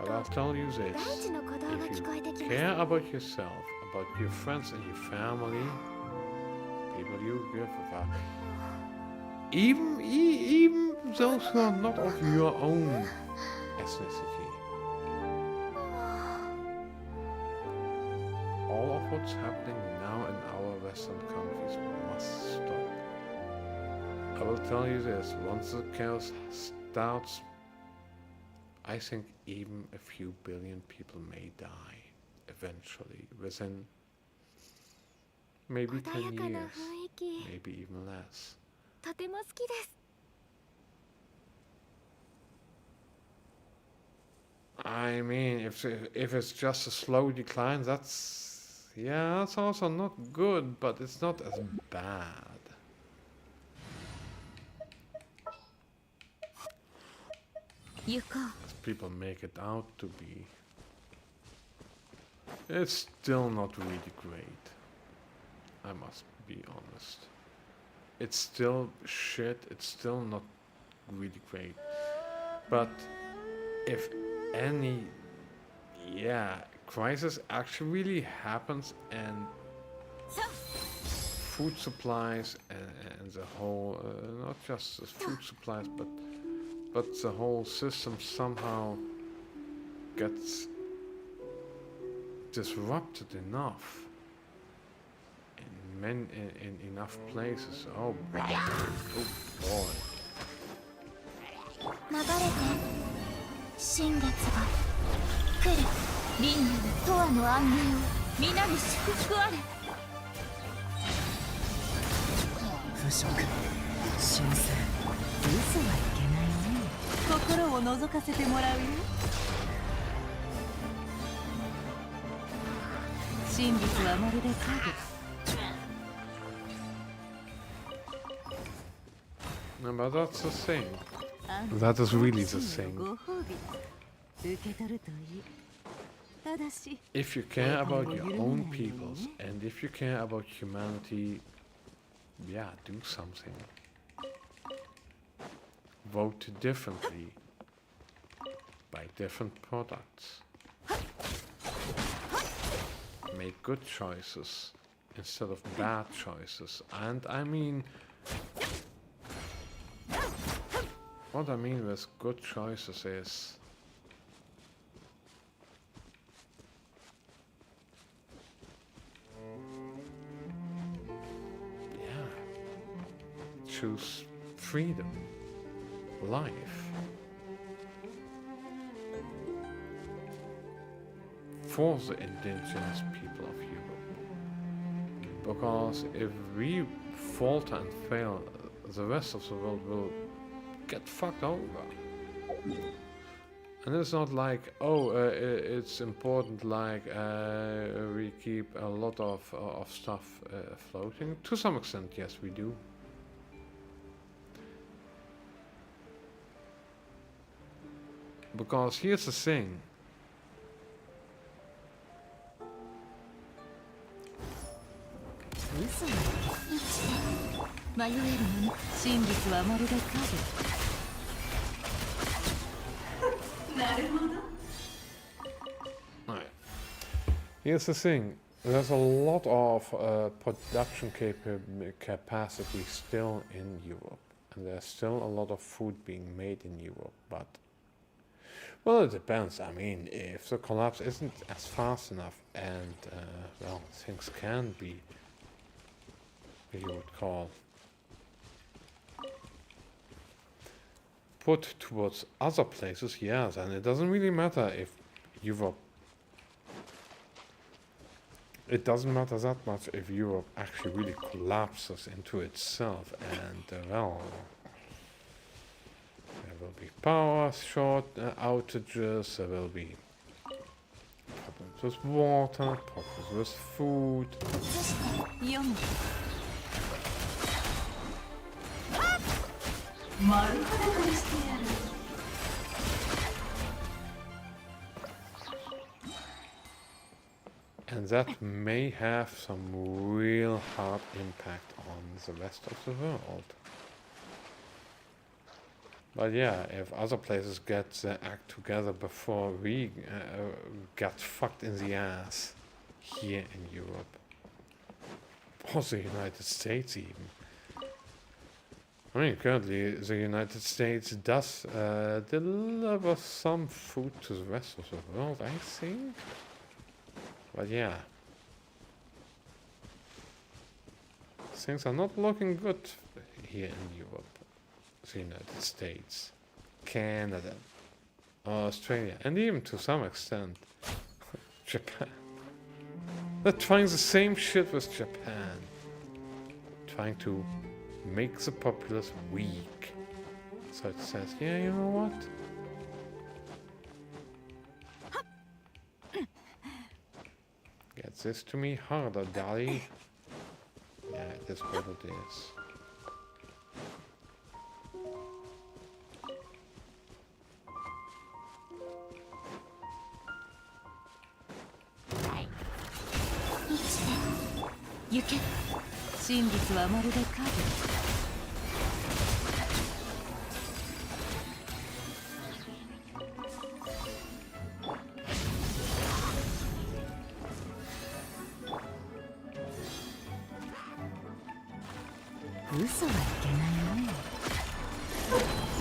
[SPEAKER 1] But I'll tell you this, if you care about yourself, about your friends and your family, people you give about, even those who are not of your own ethnicity, all of what's happening now in our Western countries must stop. I will tell you this, once the chaos starts, I think even a few billion people may die eventually, within maybe 10 years, maybe even less. I mean, if it's just a slow decline, that's also not good, but it's not as bad. As people make it out to be. It's still not really great. I must be honest. It's still shit, it's still not really great. But if any crisis actually really happens and food supplies and the whole, not just the food supplies, but the whole system somehow gets disrupted enough in enough places. Oh boy. Oh boy.
[SPEAKER 3] 新月が来る。輪廻の永遠の安寧を皆に祝福あれ。
[SPEAKER 5] 腐食、神聖、嘘はいけないね。心を覗かせてもらうよ。真実はまるで影。
[SPEAKER 1] No, but that's the thing. That is really the thing. If you care about your own peoples and if you care about humanity, do something. Vote differently. Buy different products. Make good choices instead of bad choices. And I mean, what I mean with good choices is choose freedom, life, for the indigenous people of Europe. Because if we falter and fail, the rest of the world will get fucked over. And it's not like, oh, it's important, like we keep a lot of stuff floating. To some extent, yes, we do. Because here's the thing.
[SPEAKER 5] 嘘は迷えるのに真実はまるで影。
[SPEAKER 2] なるほど。
[SPEAKER 1] Right. Here's the thing. There's a lot of production capacity still in Europe. And there's still a lot of food being made in Europe. But, well, it depends. I mean, if the collapse isn't as fast enough and, well, things can be, what you would call, put towards other places, yes. And it doesn't really matter if Europe, it doesn't matter that much if Europe actually really collapses into itself and, well, there will be power outages, there will be problems with water, problems with food.
[SPEAKER 5] 読む。
[SPEAKER 2] 丸裸にしてやる。
[SPEAKER 1] And that may have some real hard impact on the rest of the world. But yeah, if other places get their act together before we get fucked in the ass here in Europe, or the United States even. I mean, currently the United States does deliver some food to the rest of the world, I think. But yeah, things are not looking good here in Europe, the United States, Canada, Australia, and even to some extent Japan. They're trying the same shit with Japan, trying to make the populace weak. So it says, yeah, you know what? Get this to me harder, Daddy. Yeah, it is what it is.
[SPEAKER 5] 行け。真実はまるで影。嘘はいけないね。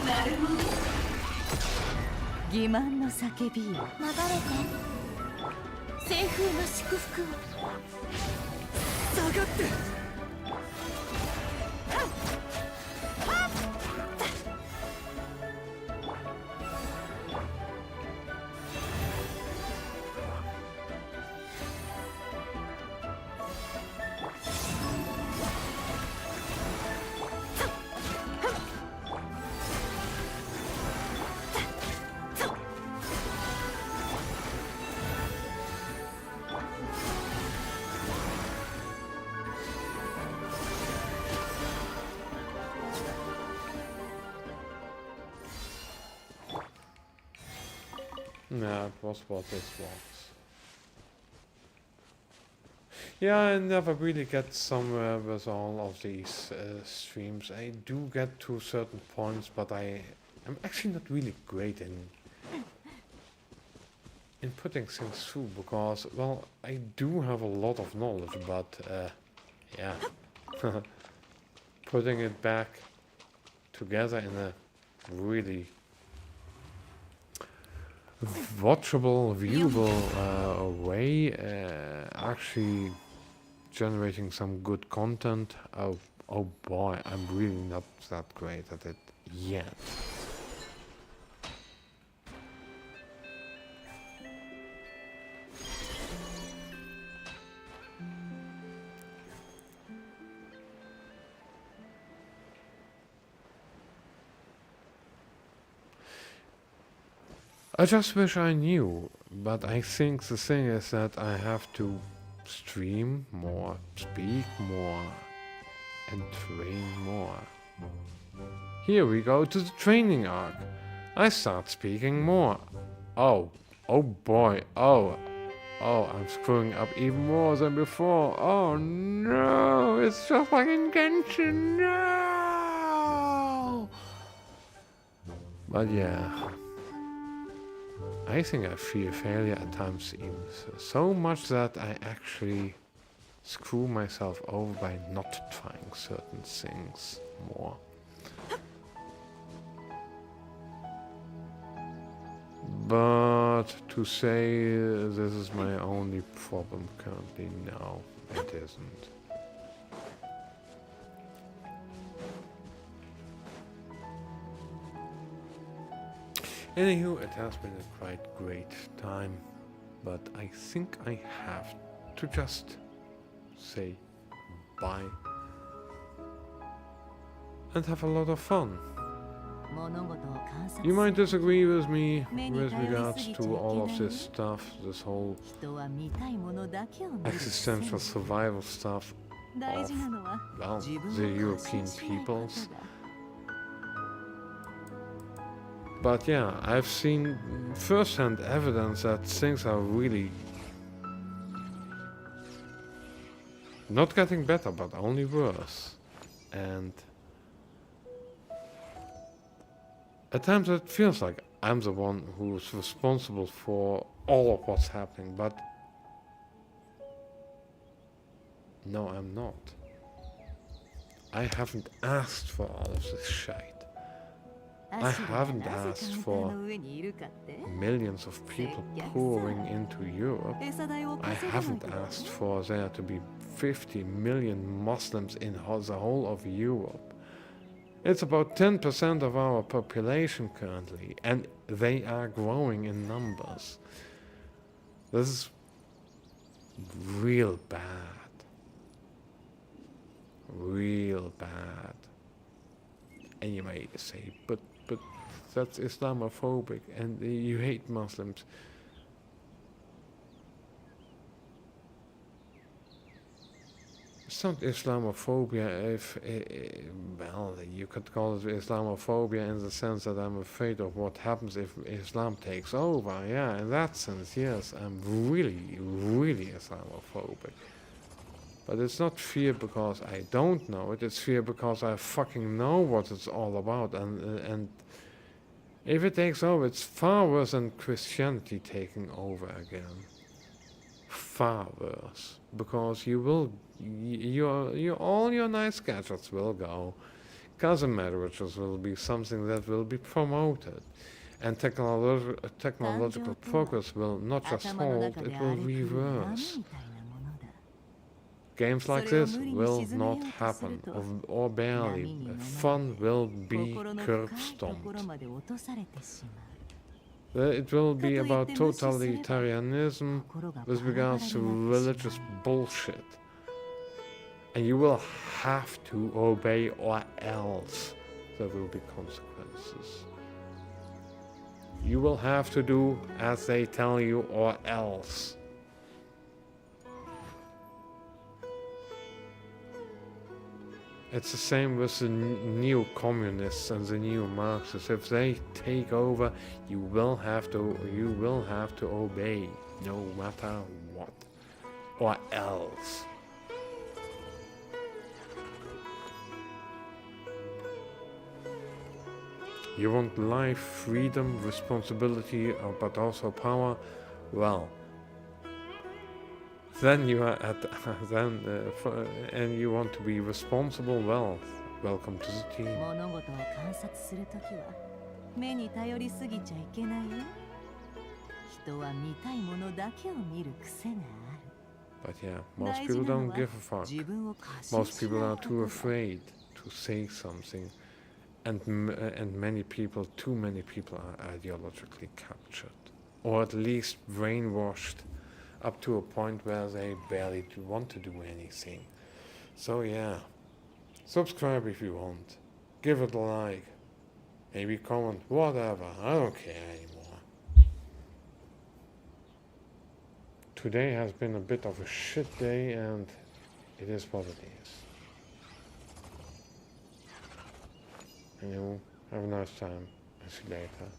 [SPEAKER 2] なるほど。
[SPEAKER 5] 欺瞞の叫びよ。
[SPEAKER 3] 流れて
[SPEAKER 5] 清風の祝福を。下がって。
[SPEAKER 1] Yeah, it was what this was. Yeah, I never really get somewhere with all of these streams. I do get to certain points, but I'm actually not really great in putting things through, because, well, I do have a lot of knowledge, but yeah, putting it back together in a really watchable, viewable way, actually generating some good content. Oh boy, I'm really not that great at it yet. I just wish I knew, but I think the thing is that I have to stream more, speak more, and train more. Here we go to the training arc. I start speaking more. Oh boy, oh, I'm screwing up even more than before. Oh no, it's just like in Genshin, no! But yeah, I think I fear failure at times even so much that I actually screw myself over by not trying certain things more. But to say this is my only problem currently, no, it isn't. Anywho, it has been a quite great time, but I think I have to just say bye and have a lot of fun. You might disagree with me with regards to all of this stuff, this whole existential survival stuff of, well, the European peoples. But yeah, I've seen first-hand evidence that things are really not getting better, but only worse. And at times it feels like I'm the one who's responsible for all of what's happening, but no, I'm not. I haven't asked for all of this shite. I haven't asked for millions of people pouring into Europe. I haven't asked for there to be 50 million Muslims in the whole of Europe. It's about 10% of our population currently, and they are growing in numbers. This is real bad. Real bad. And you may say, but that's Islamophobic and you hate Muslims. It's not Islamophobia if, well, you could call it Islamophobia in the sense that I'm afraid of what happens if Islam takes over. Yeah, in that sense, yes, I'm really, really Islamophobic. But it's not fear because I don't know it, it's fear because I fucking know what it's all about. And if it takes over, it's far worse than Christianity taking over again. Far worse. Because you will, all your nice gadgets will go. Cousin marriages will be something that will be promoted. And technological progress will not just halt, it will reverse. Games like this will not happen, or barely. Fun will be curb-stomped. It will be about totalitarianism with regards to religious bullshit. And you will have to obey or else there will be consequences. You will have to do as they tell you or else. It's the same with the neo-communists and the neo-Marxists. If they take over, you will have to obey, no matter what, or else. You want life, freedom, responsibility, but also power. Well, then you are at and you want to be responsible. Well, welcome to the team. But yeah, most people don't give a fuck. Most people are too afraid to say something, and many people, too many people, are ideologically captured, or at least brainwashed, up to a point where they barely want to do anything. So yeah, subscribe if you want, give it a like, maybe comment, whatever, I don't care anymore. today has been a bit of a shit day, and it is what it is. And you have a nice time. See you later.